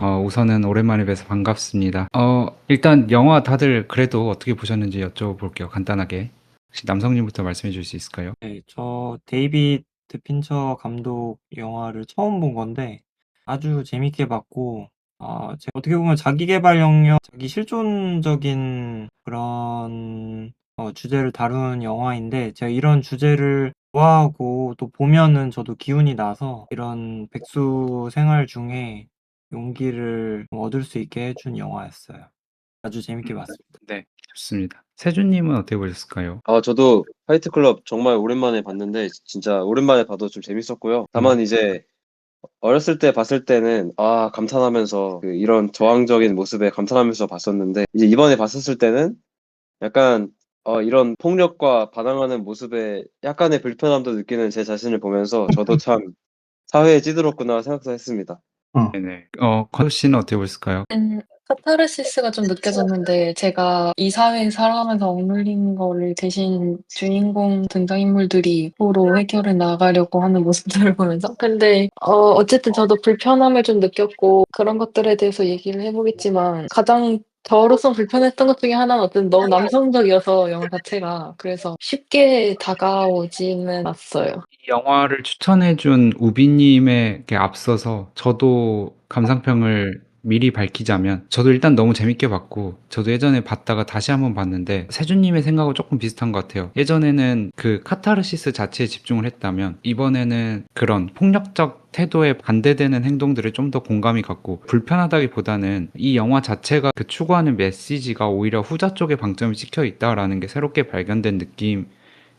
우선은 오랜만에 뵈서 반갑습니다. 일단 영화 다들 그래도 어떻게 보셨는지 여쭤볼게요. 간단하게. 혹시 남성님부터 말씀해 줄 수 있을까요? 네, 저 데이비드 핀처 감독 영화를 처음 본 건데 아주 재밌게 봤고, 제가 어떻게 보면 자기 개발 영역, 자기 실존적인 그런 주제를 다룬 영화인데, 제가 이런 주제를 좋아하고 또 보면은 저도 기운이 나서 이런 백수 생활 중에 용기를 좀 얻을 수 있게 해준 영화였어요. 아주 재밌게 음, 봤습니다. 네, 좋습니다. 세준님은 어떻게 보셨을까요? 저도 파이트 클럽 정말 오랜만에 봤는데 진짜 오랜만에 봐도 좀 재밌었고요. 다만 이제 어렸을 때 봤을 때는 감탄하면서 이런 저항적인 모습에 감탄하면서 봤었는데 이제 이번에 봤었을 때는 약간 이런 폭력과 반항하는 모습에 약간의 불편함도 느끼는 제 자신을 보면서 저도 참 사회에 찌들었구나 생각도 했습니다. 네네. 건우 씨는 어떻게 보셨을까요? 카타르시스가 좀 느껴졌는데 제가 이 사회에 살아가면서 억눌린 거를 대신 주인공 등장인물들이 서로 해결해 나가려고 하는 모습들을 보면서 근데 어쨌든 저도 불편함을 좀 느꼈고 그런 것들에 대해서 얘기를 해보겠지만 가장 저로서 불편했던 것 중에 하나는 어쨌든 너무 남성적이어서 영화 자체가 그래서 쉽게 다가오지는 않았어요. 이 영화를 추천해준 우비님에게 앞서서 저도 감상평을 미리 밝히자면 저도 일단 너무 재밌게 봤고 저도 예전에 봤다가 다시 한번 봤는데 세준님의 생각은 조금 비슷한 것 같아요. 예전에는 그 카타르시스 자체에 집중을 했다면 이번에는 그런 폭력적 태도에 반대되는 행동들을 좀 더 공감이 갔고 불편하다기보다는 이 영화 자체가 그 추구하는 메시지가 오히려 후자 쪽에 방점이 찍혀 있다라는 게 새롭게 발견된 느낌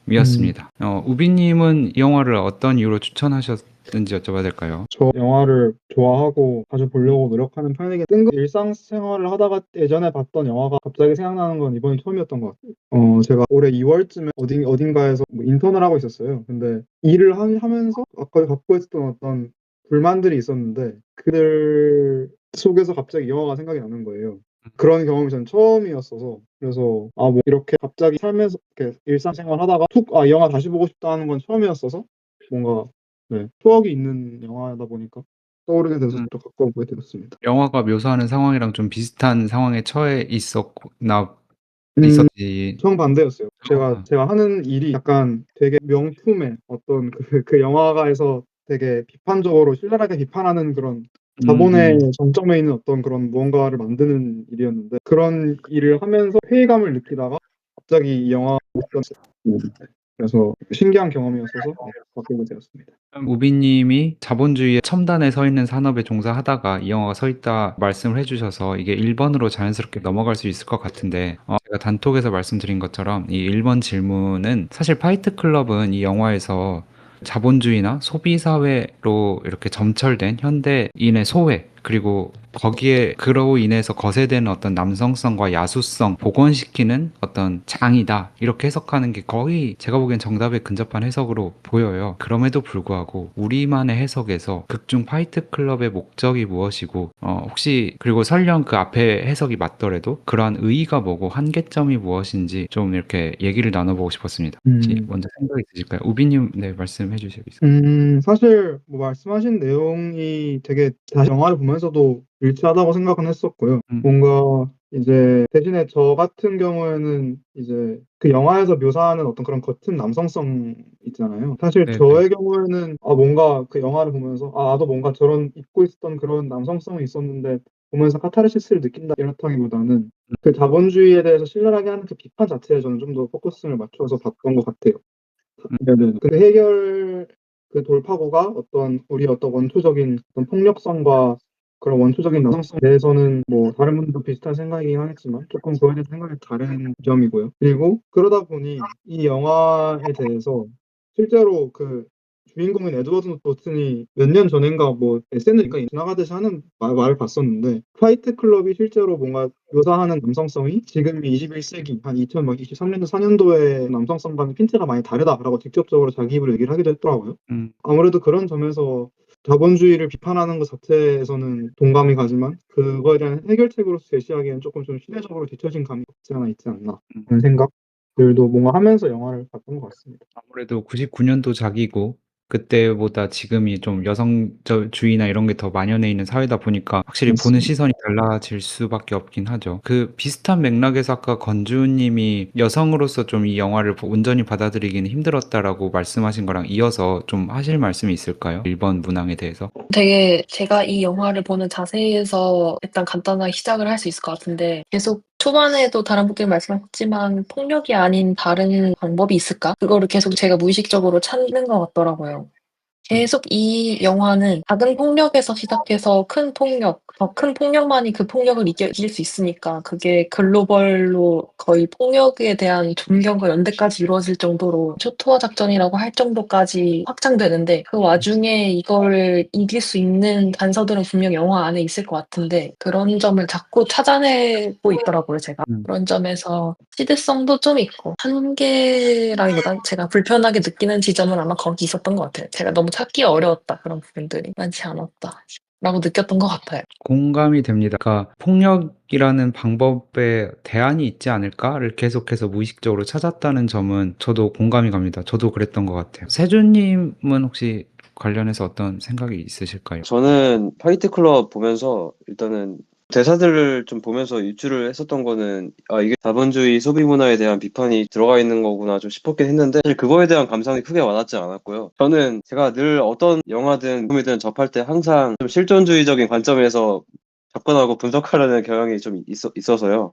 이었습니다. 우비님은 이 영화를 어떤 이유로 추천하셨는지 여쭤봐도 될까요? 저 영화를 좋아하고 자주 보려고 노력하는 편이긴 뜬금 일상생활을 하다가 예전에 봤던 영화가 갑자기 생각나는 건 이번이 처음이었던 것 같아요. 제가 올해 2월쯤에 어딘가에서 뭐 인턴을 하고 있었어요. 근데 일을 하면서 아까 갖고 있었던 어떤 불만들이 있었는데 그들 속에서 갑자기 이 영화가 생각이 나는 거예요. 그런 경험이 전 처음이었어서 그래서 뭐 이렇게 갑자기 삶에서 이렇게 일상생활 하다가 툭 이 영화 다시 보고 싶다 하는 건 처음이었어서 뭔가 네, 추억이 있는 영화다 보니까 떠오르게 돼서 또 갖고 보게 되었습니다. 영화가 묘사하는 상황이랑 좀 비슷한 상황에 처해 음, 있었지. 정반대였어요. 제가 아, 제가 하는 일이 약간 되게 명품의 어떤 그 영화가에서 되게 비판적으로 신랄하게 비판하는 그런 자본의 정점에 있는 어떤 그런 무언가를 만드는 일이었는데 그런 일을 하면서 회의감을 느끼다가 갑자기 이 영화 그래서 신기한 경험이었어서 바꾸게 되었습니다. 우비님이 자본주의의 첨단에 서 있는 산업에 종사하다가 이 영화가 서 있다 말씀을 해주셔서 이게 1번으로 자연스럽게 넘어갈 수 있을 것 같은데 제가 단톡에서 말씀드린 것처럼 이 1번 질문은 사실 파이트 클럽은 이 영화에서 자본주의나 소비 사회로 이렇게 점철된 현대인의 소외 그리고 거기에 그로 인해서 거세되는 어떤 남성성과 야수성 복원시키는 어떤 장이다 이렇게 해석하는 게 거의 제가 보기엔 정답에 근접한 해석으로 보여요. 그럼에도 불구하고 우리만의 해석에서 극중 파이트 클럽의 목적이 무엇이고 혹시 그리고 설령 그 앞에 해석이 맞더라도 그러한 의의가 뭐고 한계점이 무엇인지 좀 이렇게 얘기를 나눠보고 싶었습니다. 혹시 음. 먼저 생각이 드실까요? 우비님 네 말씀해 주시겠어요? 사실 뭐 말씀하신 내용이 되게 다시 영화를 보면서도 일치하다고 생각은 했었고요. 뭔가 이제 대신에 저 같은 경우에는 이제 그 영화에서 묘사하는 어떤 그런 거친 남성성 있잖아요. 사실 네네. 저의 경우에는 뭔가 그 영화를 보면서 나도 뭔가 저런 잊고 있었던 그런 남성성이 있었는데 보면서 카타르시스를 느낀다 이렇다기보다는 그 자본주의에 대해서 신랄하게 하는 그 비판 자체에 저는 좀 더 포커스를 맞춰서 봤던 것 같아요. 네네. 그 해결 그 돌파구가 어떤 우리 어떤 원초적인 어떤 폭력성과 그런 원초적인 남성성에 대해서는 뭐 다른 분들도 비슷한 생각이긴 하겠지만 조금 그거에 대해서 생각이 다른 점이고요. 그리고 그러다 보니 이 영화에 대해서 실제로 그 주인공인 에드워드 노튼이 몇 년 전인가 뭐 SNL인가 지나가듯이 하는 말을 봤었는데 파이트 클럽이 실제로 뭔가 묘사하는 남성성이 지금 21세기 한 2023년도 4년도의 남성성과는 핀트가 많이 다르다라고 직접적으로 자기 입으로 얘기를 하기도 했더라고요. 아무래도 그런 점에서 자본주의를 비판하는 것 자체에서는 동감이 가지만 그거에 대한 해결책으로서 제시하기에는 조금 좀 시대적으로 뒤처진 감이 없지 않아 있지 않나 그런 생각들도 뭔가 하면서 영화를 봤던 것 같습니다. 아무래도 99년도 작이고 그때보다 지금이 좀 여성주의나 이런 게 더 만연해 있는 사회다 보니까 확실히 보는 시선이 달라질 수밖에 없긴 하죠. 그 비슷한 맥락에서 아까 건주님이 여성으로서 좀 이 영화를 온전히 받아들이기는 힘들었다라고 말씀하신 거랑 이어서 좀 하실 말씀이 있을까요? 일본 문항에 대해서? 되게 제가 이 영화를 보는 자세에서 일단 간단하게 시작을 할 수 있을 것 같은데 계속 초반에도 다른 분들이 말씀하셨지만 폭력이 아닌 다른 방법이 있을까? 그거를 계속 제가 무의식적으로 찾는 것 같더라고요. 계속 이 영화는 작은 폭력에서 시작해서 큰 폭력, 더 큰 폭력만이 그 폭력을 이길 수 있으니까 그게 글로벌로 거의 폭력에 대한 존경과 연대까지 이루어질 정도로 초토화 작전이라고 할 정도까지 확장되는데 그 와중에 이걸 이길 수 있는 단서들은 분명 영화 안에 있을 것 같은데 그런 점을 자꾸 찾아내고 있더라고요, 제가. 그런 점에서 시대성도 좀 있고 한계라기보단 제가 불편하게 느끼는 지점은 아마 거기 있었던 것 같아요. 제가 너무 찾기 어려웠다. 그런 부분들이 많지 않았다. 라고 느꼈던 것 같아요. 공감이 됩니다. 그러니까 폭력이라는 방법에 대안이 있지 않을까를 계속해서 무의식적으로 찾았다는 점은 저도 공감이 갑니다. 저도 그랬던 것 같아요. 세준님은 혹시 관련해서 어떤 생각이 있으실까요? 저는 파이트 클럽 보면서 일단은 대사들을 좀 보면서 유추를 했었던 거는 이게 자본주의 소비 문화에 대한 비판이 들어가 있는 거구나 좀 싶었긴 했는데 사실 그거에 대한 감상이 크게 와닿지 않았고요. 저는 제가 늘 어떤 영화든 작품이든 접할 때 항상 좀 실존주의적인 관점에서 접근하고 분석하려는 경향이 좀 있어서요.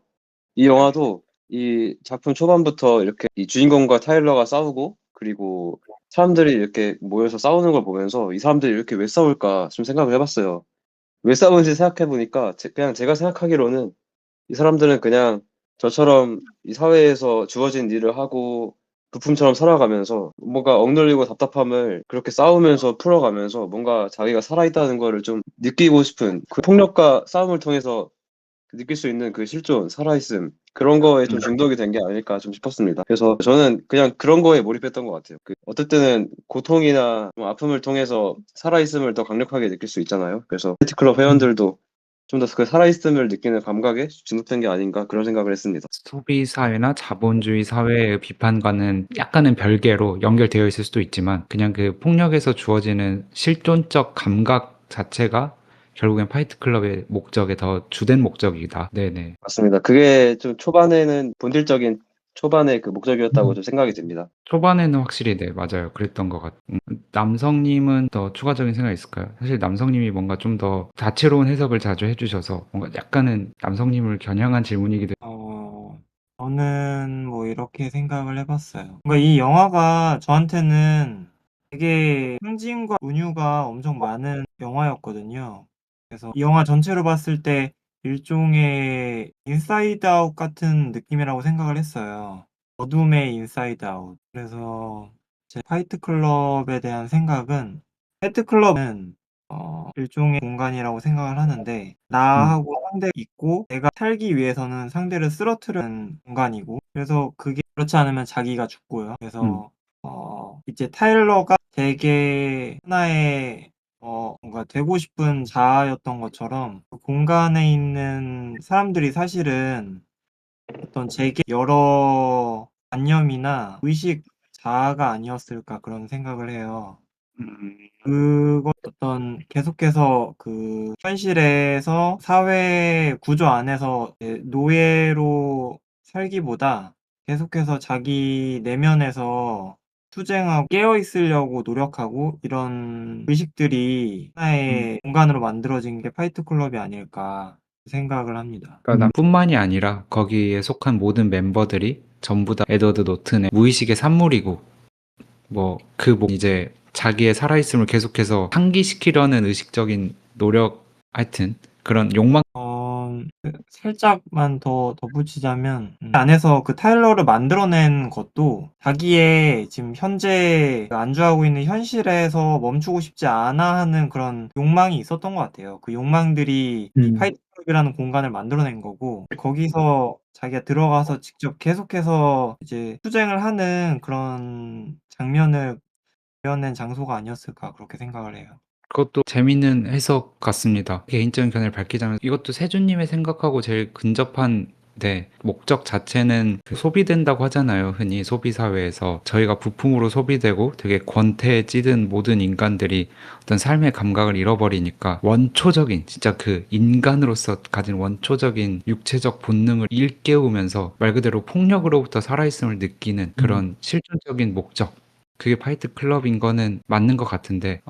이 영화도 이 작품 초반부터 이렇게 이 주인공과 타일러가 싸우고 그리고 사람들이 이렇게 모여서 싸우는 걸 보면서 이 사람들이 이렇게 왜 싸울까 좀 생각을 해봤어요. 왜 싸우는지 생각해 보니까 그냥 제가 생각하기로는 이 사람들은 그냥 저처럼 이 사회에서 주어진 일을 하고 부품처럼 살아가면서 뭔가 억눌리고 답답함을 그렇게 싸우면서 풀어가면서 뭔가 자기가 살아있다는 거를 좀 느끼고 싶은 그 폭력과 싸움을 통해서 느낄 수 있는 그 실존, 살아있음 그런 거에 좀 중독이 된 게 아닐까 좀 싶었습니다. 그래서 저는 그냥 그런 거에 몰입했던 것 같아요. 어떨 때는 고통이나 좀 아픔을 통해서 살아있음을 더 강력하게 느낄 수 있잖아요. 그래서 파이트클럽 회원들도 좀 더 그 살아있음을 느끼는 감각에 중독된 게 아닌가 그런 생각을 했습니다. 소비 사회나 자본주의 사회의 비판과는 약간은 별개로 연결되어 있을 수도 있지만 그냥 그 폭력에서 주어지는 실존적 감각 자체가 결국엔 파이트 클럽의 목적의 더 주된 목적이다. 네네. 맞습니다. 그게 좀 초반에는 본질적인 초반의 그 목적이었다고 좀 생각이 듭니다. 초반에는 확실히 네, 맞아요. 그랬던 것 같아요. 남성님은 더 추가적인 생각 있을까요? 사실 남성님이 뭔가 좀 더 다채로운 해석을 자주 해주셔서 뭔가 약간은 남성님을 겨냥한 질문이기도 저는 뭐 이렇게 생각을 해봤어요. 뭔가 이 영화가 저한테는 되게 상징과 은유가 엄청 많은 영화였거든요. 그래서 이 영화 전체로 봤을 때 일종의 인사이드 아웃 같은 느낌이라고 생각을 했어요. 어둠의 인사이드 아웃. 그래서 제 파이트 클럽에 대한 생각은 파이트 클럽은 일종의 공간이라고 생각을 하는데 나하고 상대 있고 내가 살기 위해서는 상대를 쓰러뜨리는 공간이고 그래서 그게 그렇지 않으면 자기가 죽고요. 그래서 이제 타일러가 되게 하나의 뭔가 되고 싶은 자아였던 것처럼 그 공간에 있는 사람들이 사실은 어떤 제게 여러 관념이나 의식 자아가 아니었을까 그런 생각을 해요. 그것 어떤 계속해서 그 현실에서 사회 구조 안에서 이제 노예로 살기보다 계속해서 자기 내면에서 투쟁하고 깨어 있으려고 노력하고 이런 의식들이 하나의 공간으로 만들어진 게 파이트 클럽이 아닐까 생각을 합니다. 그러니까 뿐만이 아니라 거기에 속한 모든 멤버들이 전부 다 에드워드 노튼의 무의식의 산물이고 이제 자기의 살아있음을 계속해서 상기시키려는 의식적인 노력 하여튼 그런 욕망 살짝만 더 덧붙이자면 안에서 그 타일러를 만들어낸 것도 자기의 지금 현재 안주하고 있는 현실에서 멈추고 싶지 않아 하는 그런 욕망이 있었던 것 같아요. 그 욕망들이 이 파이트 클럽이라는 공간을 만들어낸 거고 거기서 자기가 들어가서 직접 계속해서 이제 투쟁을 하는 그런 장면을 재현낸 장소가 아니었을까 그렇게 생각을 해요. 그것도 재밌는 해석 같습니다. 개인적인 견해를 밝히자면 이것도 세준님의 생각하고 제일 근접한 네, 목적 자체는 그 소비된다고 하잖아요. 흔히 소비사회에서 저희가 부품으로 소비되고 되게 권태에 찌든 모든 인간들이 어떤 삶의 감각을 잃어버리니까 원초적인 진짜 그 인간으로서 가진 원초적인 육체적 본능을 일깨우면서 말 그대로 폭력으로부터 살아있음을 느끼는 그런 실존적인 목적, 그게 파이트 클럽인 거는 맞는 것 같은데,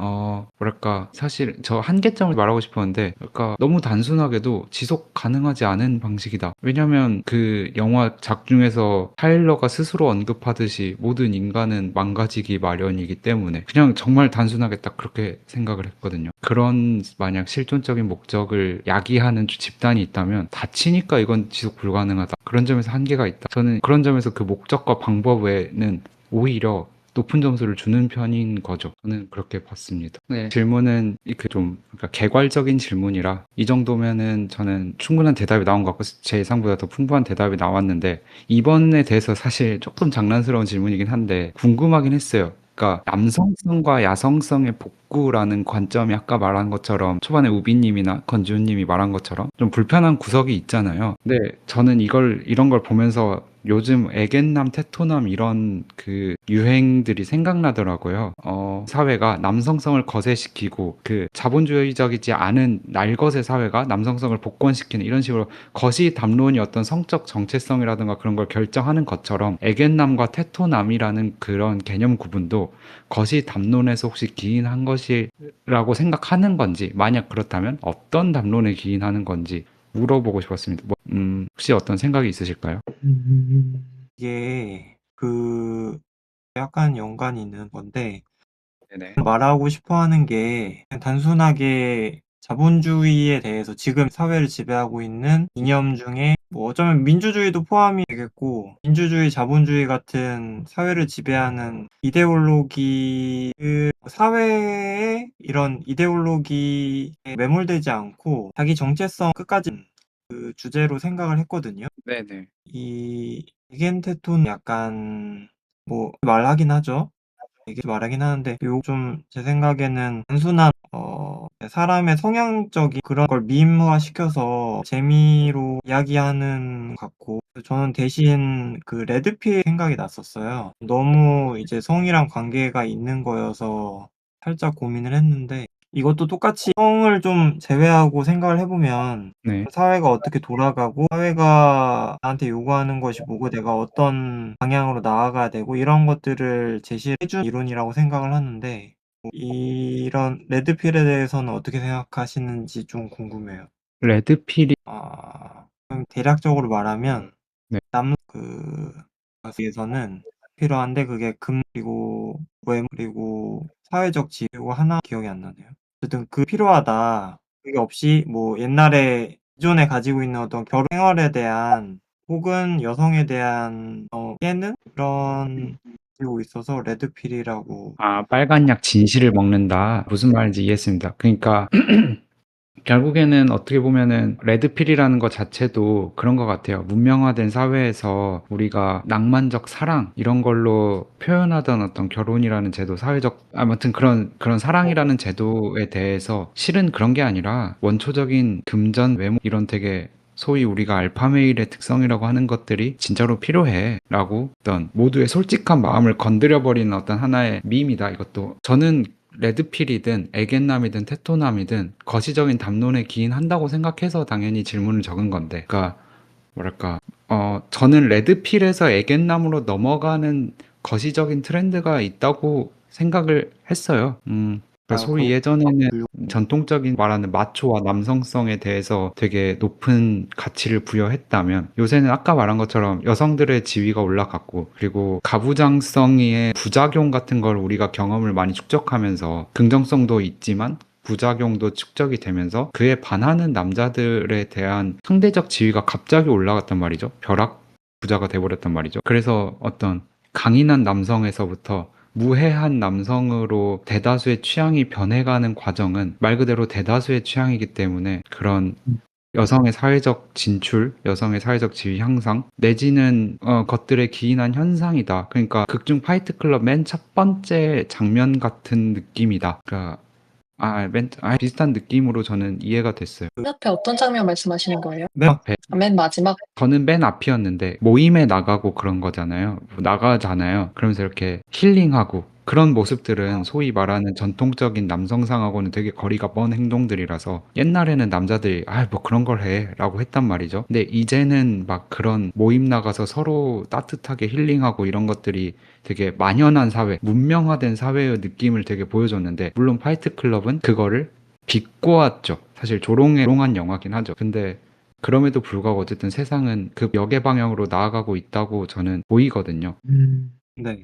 뭐랄까, 사실 저 한계점을 말하고 싶었는데, 그러니까 너무 단순하게도 지속 가능하지 않은 방식이다. 왜냐면 그 영화 작 중에서 타일러가 스스로 언급하듯이 모든 인간은 망가지기 마련이기 때문에 그냥 정말 단순하게 딱 그렇게 생각을 했거든요. 그런 만약 실존적인 목적을 야기하는 집단이 있다면 다치니까 이건 지속 불가능하다. 그런 점에서 한계가 있다. 저는 그런 점에서 그 목적과 방법 외에는 오히려 높은 점수를 주는 편인 거죠. 저는 그렇게 봤습니다. 네. 질문은 이렇게 좀 그러니까 개괄적인 질문이라 이 정도면은 저는 충분한 대답이 나온 것 같고 제 예상보다 더 풍부한 대답이 나왔는데 이번에 대해서 사실 조금 장난스러운 질문이긴 한데 궁금하긴 했어요. 그러니까 남성성과 야성성의 복구라는 관점이 아까 말한 것처럼 초반에 우비님이나 건주님이 말한 것처럼 좀 불편한 구석이 있잖아요. 근데 저는 이런 걸 보면서 요즘 애견남, 테토남 이런 그 유행들이 생각나더라고요. 사회가 남성성을 거세시키고 그 자본주의적이지 않은 날것의 사회가 남성성을 복권시키는 이런 식으로 거시 담론이 어떤 성적 정체성이라든가 그런 걸 결정하는 것처럼 애견남과 테토남이라는 그런 개념 구분도 거시 담론에서 혹시 기인한 것이라고 생각하는 건지, 만약 그렇다면 어떤 담론에 기인하는 건지 물어보고 싶었습니다. 혹시 어떤 생각이 있으실까요? 이게 그 약간 연관이 있는 건데 네네. 말하고 싶어 하는 게 그냥 단순하게 자본주의에 대해서 지금 사회를 지배하고 있는 이념 중에 뭐 어쩌면 민주주의도 포함이 되겠고 민주주의, 자본주의 같은 사회를 지배하는 이데올로기를 사회의 이런 이데올로기에 매몰되지 않고 자기 정체성 끝까지 그 주제로 생각을 했거든요. 네네. 이 에겐테토는 약간 뭐 말하긴 하죠. 되게 말하긴 하는데 요 좀 제 생각에는 단순한 사람의 성향적인 그런 걸 밈화시켜서 재미로 이야기하는 것 같고 저는 대신 그 레드필 생각이 났었어요. 너무 이제 성이랑 관계가 있는 거여서 살짝 고민을 했는데 이것도 똑같이 성을 좀 제외하고 생각을 해보면 네. 사회가 어떻게 돌아가고 사회가 나한테 요구하는 것이 뭐고 내가 어떤 방향으로 나아가야 되고 이런 것들을 제시해준 이론이라고 생각을 하는데 이런 레드필에 대해서는 어떻게 생각하시는지 좀 궁금해요. 레드필이 그럼 대략적으로 말하면 네. 그 가수에서는 필요한데 그게 금 그리고 외모 그리고 사회적 지위 그리고 하나 기억이 안 나네요. 어쨌든 그 필요하다. 그게 없이 뭐 옛날에 기존에 가지고 있는 어떤 결혼 생활에 대한 혹은 여성에 대한 깨는 그런 가지고 있어서 레드필이라고 빨간 약 진실을 먹는다. 무슨 말인지 이해했습니다. 그러니까 결국에는 어떻게 보면은 레드필이라는 것 자체도 그런 것 같아요. 문명화된 사회에서 우리가 낭만적 사랑 이런 걸로 표현하던 어떤 결혼이라는 제도, 사회적 아무튼 그런 사랑이라는 제도에 대해서 실은 그런 게 아니라 원초적인 금전, 외모 이런 되게 소위 우리가 알파메일의 특성이라고 하는 것들이 진짜로 필요해 라고 어떤 모두의 솔직한 마음을 건드려버리는 어떤 하나의 밈이다. 이것도 저는 레드필이든 애견남이든 테토남이든 거시적인 담론에 기인한다고 생각해서 당연히 질문을 적은 건데, 그러니까 뭐랄까, 저는 레드필에서 애견남으로 넘어가는 거시적인 트렌드가 있다고 생각을 했어요. 그러니까 소위 예전에는 전통적인 말하는 마초와 남성성에 대해서 되게 높은 가치를 부여했다면 요새는 아까 말한 것처럼 여성들의 지위가 올라갔고 그리고 가부장성의 부작용 같은 걸 우리가 경험을 많이 축적하면서 긍정성도 있지만 부작용도 축적이 되면서 그에 반하는 남자들에 대한 상대적 지위가 갑자기 올라갔단 말이죠. 벼락 부자가 돼버렸단 말이죠. 그래서 어떤 강인한 남성에서부터 무해한 남성으로 대다수의 취향이 변해가는 과정은 말 그대로 대다수의 취향이기 때문에 그런 여성의 사회적 진출, 여성의 사회적 지위 향상, 내지는 것들에 기인한 현상이다. 그러니까 극중 파이트 클럽 맨 첫 번째 장면 같은 느낌이다. 그러니까 비슷한 느낌으로 저는 이해가 됐어요. 맨 앞에 어떤 장면 말씀하시는 거예요? 맨 앞에 맨 마지막? 저는 맨 앞이었는데 모임에 나가고 그런 거잖아요. 나가잖아요. 그러면서 이렇게 힐링하고 그런 모습들은 소위 말하는 전통적인 남성상하고는 되게 거리가 먼 행동들이라서 옛날에는 남자들이 뭐 그런 걸 해라고 했단 말이죠. 근데 이제는 막 그런 모임 나가서 서로 따뜻하게 힐링하고 이런 것들이 되게 만연한 사회, 문명화된 사회의 느낌을 되게 보여줬는데 물론 파이트 클럽은 그거를 비꼬았죠. 사실 조롱한 영화긴 하죠. 근데 그럼에도 불구하고 어쨌든 세상은 그 역의 방향으로 나아가고 있다고 저는 보이거든요. 네.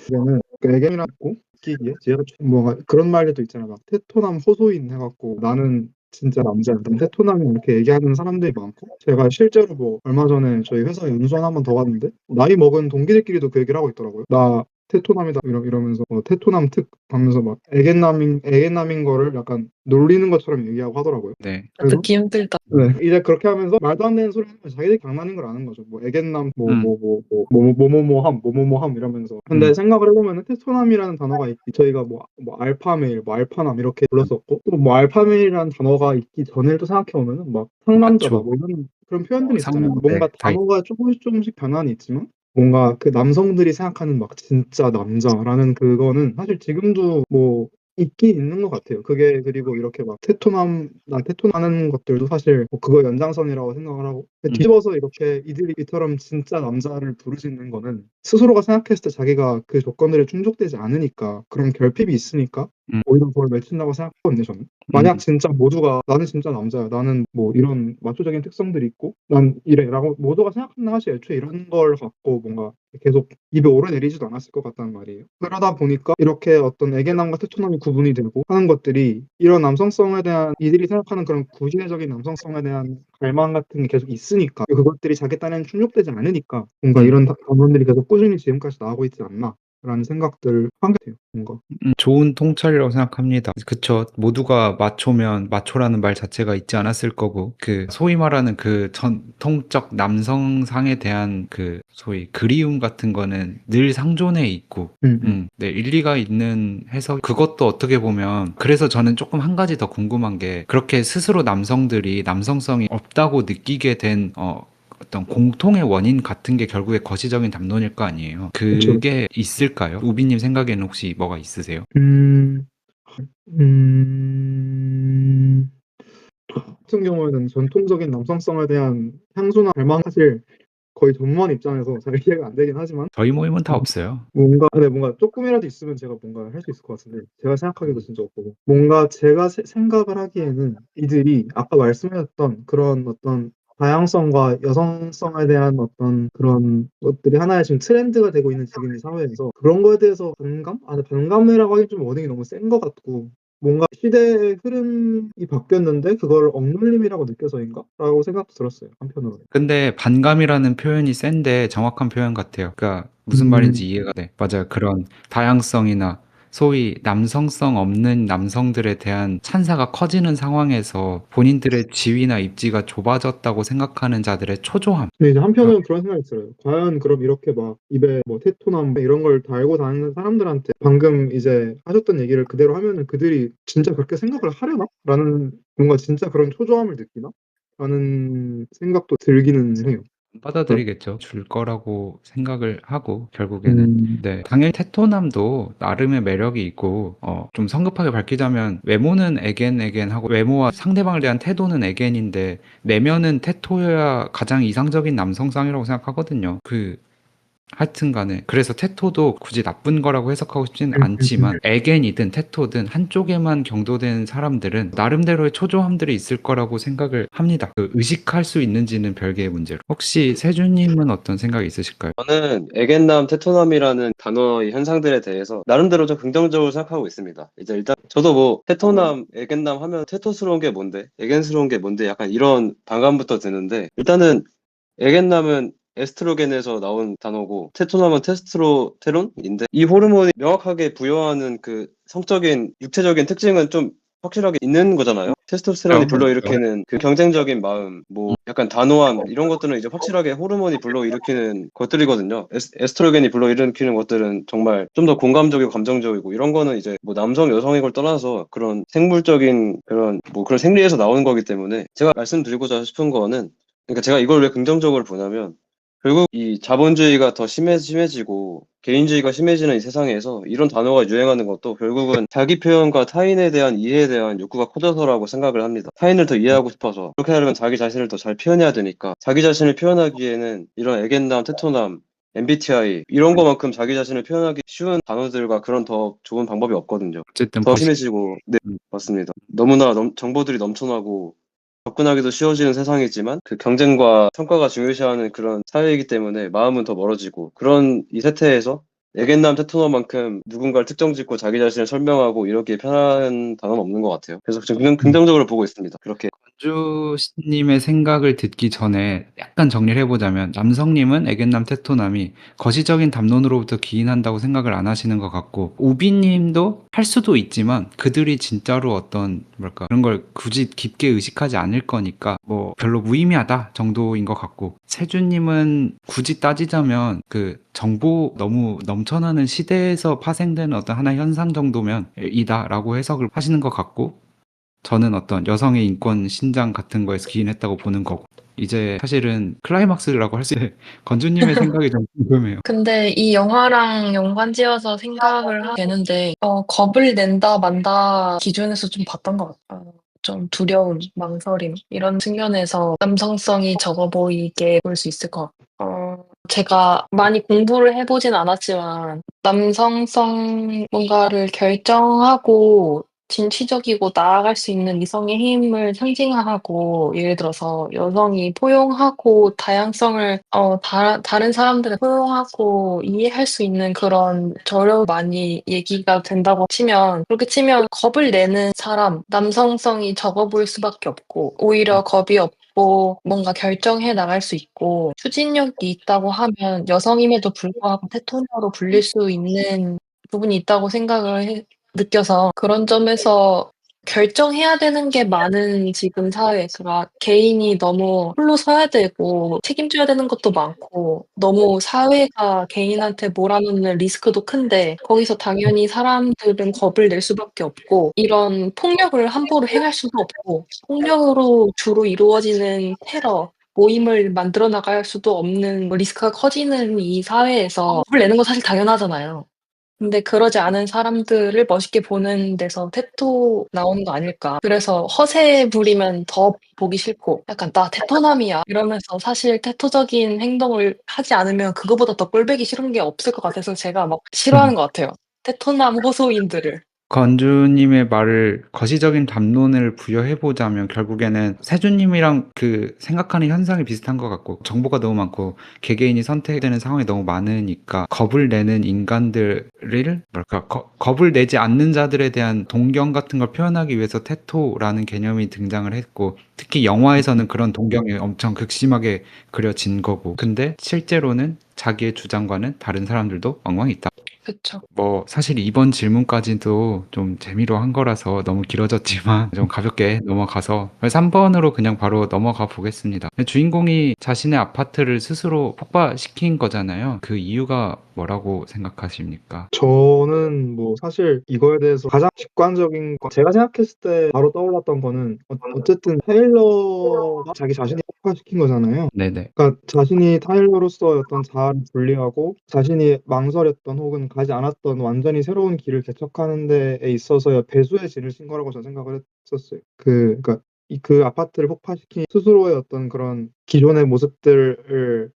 이거는 애견이랑 있고 웃기기에 제가 좀 뭔가 그런 말도 있잖아요. 막 테토남 호소인 해갖고 나는 진짜 남자야. 난 테토남이 이렇게 얘기하는 사람들이 많고 제가 실제로 뭐 얼마 전에 저희 회사 연수원 한 번 더 갔는데 나이 먹은 동기들끼리도 그 얘기를 하고 있더라고요. 나 테토남이다 이러면서 테토남 특 하면서 막 애견남인 거를 약간 놀리는 것처럼 얘기하고 하더라고요. 네. 그래서 듣기 힘들다. 네, 이제 그렇게 하면서 말도 안 되는 소리 하면서 자기들이 장난인 걸 아는 거죠. 뭐 애견남 뭐뭐뭐함 이러면서. 근데 생각을 해보면은 테sto남이라는 단어가 있기 저희가 뭐 알파메일, 뭐 알파남 이렇게 불렀었고 또 뭐 알파메일이라는 단어가 있기 전에도 생각해 보면은 막 상남자다 마초, 뭐 이런 그런 표현들이 있었잖아요. 네, 뭔가 다 단어가 조금씩 변화는 있지만 뭔가 그 남성들이 생각하는 막 진짜 남자라는 그거는 사실 지금도 뭐 있긴 있는 것 같아요. 그게 그리고 이렇게 막 테토나는 것들도 사실 뭐 그거 연장선이라고 생각을 하고 뒤집어서 이렇게 이들이 이처럼 진짜 남자를 부르짖는 거는 스스로가 생각했을 때 자기가 그 조건들에 충족되지 않으니까 그런 결핍이 있으니까 음, 오히려 그걸 맺힌다고 생각하거든요, 저는. 만약 진짜 모두가 나는 진짜 남자야. 나는 뭐 이런 마초적인 특성들이 있고 난 이래라고 모두가 생각한다 하시 애초에 이런 걸 갖고 뭔가 계속 입에 오르내리지도 않았을 것 같다는 말이에요. 그러다 보니까 이렇게 어떤 애견남과 테토남이 구분이 되고 하는 것들이 이런 남성성에 대한 이들이 생각하는 그런 구시대적인 남성성에 대한 갈망 같은 게 계속 있으니까 그것들이 자기 딴에는 충족되지 않으니까 뭔가 이런 단어들이 계속 꾸준히 지금까지 나오고 있지 않나 라는 생각들을 하게 돼요. 뭔가. 좋은 통찰이라고 생각합니다. 그쵸. 모두가 마초면 마초라는 말 자체가 있지 않았을 거고, 그, 소위 말하는 그 전통적 남성상에 대한 그, 소위 그리움 같은 거는 늘 상존해 있고, 네, 일리가 있는 해석. 그것도 어떻게 보면, 그래서 저는 조금 한 가지 더 궁금한 게, 그렇게 스스로 남성들이 남성성이 없다고 느끼게 된, 어떤 공통의 원인 같은 게 결국에 거시적인 담론일 거 아니에요. 그쵸. 그게 있을까요? 우비님 생각에는 혹시 뭐가 있으세요? 음, 음, 같은 경우에는 전통적인 남성성에 대한 향수나 갈망 사실 거의 전무한 입장에서 잘 이해가 안 되긴 하지만 저희 모임은 다 없어요. 뭔가 조금이라도 있으면 제가 뭔가 할 수 있을 것 같은데 제가 생각하기도 진짜 없고 뭔가 제가 생각을 하기에는 이들이 아까 말씀하셨던 그런 어떤 다양성과 여성성에 대한 어떤 그런 것들이 하나의 지금 트렌드가 되고 있는 지금 이 사회에서 그런 거에 대해서 반감? 반감이라고 하기 좀 어딩이 너무 센 것 같고 뭔가 시대의 흐름이 바뀌었는데 그걸 억눌림이라고 느껴서인가? 라고 생각도 들었어요 한편으로는. 근데 반감이라는 표현이 센데 정확한 표현 같아요. 그러니까 무슨 말인지 이해가 돼. 맞아요. 그런 다양성이나 소위 남성성 없는 남성들에 대한 찬사가 커지는 상황에서 본인들의 지위나 입지가 좁아졌다고 생각하는 자들의 초조함. 근데 이제 그러니까 한편으로는 그런 생각이 들어요. 과연 그럼 이렇게 막 입에 뭐 테토나 뭐 이런 걸 달고 다니는 사람들한테 방금 이제 하셨던 얘기를 그대로 하면은 그들이 진짜 그렇게 생각을 하려나? 라는 뭔가 진짜 그런 초조함을 느끼나? 라는 생각도 들기는 해요. 안 받아들이겠죠. 줄 거라고 생각을 하고 결국에는. 음, 네, 당연히 테토남도 나름의 매력이 있고 좀 성급하게 밝히자면 외모는 애겐하고 외모와 상대방에 대한 태도는 애겐인데 내면은 테토여야 가장 이상적인 남성상이라고 생각하거든요. 하여튼 간에 그래서 테토도 굳이 나쁜 거라고 해석하고 싶지는 않지만 애겐이든 테토든 한쪽에만 경도된 사람들은 나름대로의 초조함들이 있을 거라고 생각을 합니다. 의식할 수 있는지는 별개의 문제로. 혹시 세준님은 어떤 생각이 있으실까요? 저는 애견남, 테토남이라는 단어의 현상들에 대해서 나름대로 좀 긍정적으로 생각하고 있습니다. 이제 일단 저도 뭐 테토남, 애견남 하면 테토스러운 게 뭔데? 애견스러운 게 뭔데? 약간 이런 반감부터 드는데 일단은 애견남은 에스트로겐에서 나온 단어고 테토남은 테스토스테론인데 이 호르몬이 명확하게 부여하는 그 성적인 육체적인 특징은 좀 확실하게 있는 거잖아요. 테스토스테론이 불러일으키는 그 경쟁적인 마음, 뭐 약간 단호함 이런 것들은 이제 확실하게 호르몬이 불러일으키는 것들이거든요. 에스트로겐이 불러일으키는 것들은 정말 좀 더 공감적이고 감정적이고 이런 거는 이제 뭐 남성 여성인 걸 떠나서 그런 생물적인 그런 뭐 그런 생리에서 나오는 거기 때문에 제가 말씀드리고자 싶은 거는 그러니까 제가 이걸 왜 긍정적으로 보냐면 결국 이 자본주의가 더 심해지고 개인주의가 심해지는 이 세상에서 이런 단어가 유행하는 것도 결국은 자기 표현과 타인에 대한 이해에 대한 욕구가 커져서라고 생각을 합니다. 타인을 더 이해하고 싶어서 그렇게 하려면 자기 자신을 더 잘 표현해야 되니까 자기 자신을 표현하기에는 이런 애견남, 테토남, MBTI 이런 거만큼 자기 자신을 표현하기 쉬운 단어들과 그런 더 좋은 방법이 없거든요. 어쨌든 더 심해지고 네 맞습니다. 너무나 정보들이 넘쳐나고 접근하기도 쉬워지는 세상이지만 그 경쟁과 성과가 중요시하는 그런 사회이기 때문에 마음은 더 멀어지고 그런 이 세태에서 애견남 테토너만큼 누군가를 특정 짓고 자기 자신을 설명하고 이렇게 편한 단어는 없는 것 같아요. 그래서 저는 긍정적으로 보고 있습니다. 그렇게 건주님의 생각을 듣기 전에 약간 정리를 해보자면 남성님은 애견남 테토남이 거시적인 담론으로부터 기인한다고 생각을 안 하시는 것 같고 우비님도 할 수도 있지만 그들이 진짜로 어떤 뭐랄까 그런 걸 굳이 깊게 의식하지 않을 거니까 뭐 별로 무의미하다 정도인 것 같고 세준님은 굳이 따지자면 그 정보 너무 넘쳐나는 시대에서 파생되는 어떤 하나의 현상 정도면 이다라고 해석을 하시는 것 같고 저는 어떤 여성의 인권 신장 같은 거에서 기인했다고 보는 거고 이제 사실은 클라이막스라고 할 수 있는 건주님의 생각이 좀 궁금해요. 근데 이 영화랑 연관지어서 생각을 하게 되는데, 겁을 낸다 만다 기준에서 좀 봤던 것 같아요. 좀 두려움, 망설임, 이런 측면에서 남성성이 적어 보이게 볼 수 있을 것 같아요. 제가 많이 공부를 해보진 않았지만, 남성성 뭔가를 결정하고 진취적이고 나아갈 수 있는 이성의 힘을 상징하고, 예를 들어서 여성이 포용하고 다양성을, 다른 사람들을 포용하고 이해할 수 있는 그런 저려 많이 얘기가 된다고 치면, 그렇게 치면 겁을 내는 사람, 남성성이 적어 보일 수밖에 없고, 오히려 겁이 없고 뭔가 결정해 나갈 수 있고, 추진력이 있다고 하면 여성임에도 불구하고 테토녀로 불릴 수 있는 부분이 있다고 느껴서 그런 점에서 결정해야 되는 게 많은 지금 사회, 그러니까 개인이 너무 홀로 서야 되고 책임져야 되는 것도 많고 너무 사회가 개인한테 몰아넣는 리스크도 큰데 거기서 당연히 사람들은 겁을 낼 수밖에 없고 이런 폭력을 함부로 행할 수도 없고 폭력으로 주로 이루어지는 테러, 모임을 만들어 나갈 수도 없는 리스크가 커지는 이 사회에서 겁을 내는 건 사실 당연하잖아요. 근데 그러지 않은 사람들을 멋있게 보는 데서 테토 나오는 거 아닐까. 그래서 허세 부리면 더 보기 싫고, 약간 나 테토남이야. 이러면서 사실 테토적인 행동을 하지 않으면 그거보다 더 꼴보기 싫은 게 없을 것 같아서 제가 막 싫어하는 것 같아요. 테토남 호소인들을. 건주님의 말을 거시적인 담론을 부여해보자면 결국에는 세준님이랑 그 생각하는 현상이 비슷한 것 같고 정보가 너무 많고 개개인이 선택되는 상황이 너무 많으니까 겁을 내는 인간들을 뭐랄까 겁을 내지 않는 자들에 대한 동경 같은 걸 표현하기 위해서 테토라는 개념이 등장을 했고 특히 영화에서는 그런 동경이 엄청 극심하게 그려진 거고 근데 실제로는 자기의 주장과는 다른 사람들도 엉망이 있다. 그쵸. 뭐 사실 이번 질문까지도 좀 재미로 한 거라서 너무 길어졌지만 좀 가볍게 넘어가서 3번으로 그냥 바로 넘어가 보겠습니다. 주인공이 자신의 아파트를 스스로 폭파시킨 거잖아요. 그 이유가 뭐라고 생각하십니까? 저는 뭐 사실 이거에 대해서 가장 직관적인 거 제가 생각했을 때 바로 떠올랐던 거는 어쨌든 타일러가 자기 자신을 폭파시킨 거잖아요. 네네. 그러니까 자신이 타일러로서의 어떤 자아를 분리하고 자신이 망설였던 혹은 가지 않았던 완전히 새로운 길을 개척하는 데에 있어서의 배수의 진을 친 거라고 저는 생각을 했었어요. 그러니까 그 아파트를 폭파시킨 스스로의 어떤 그런 기존의 모습들을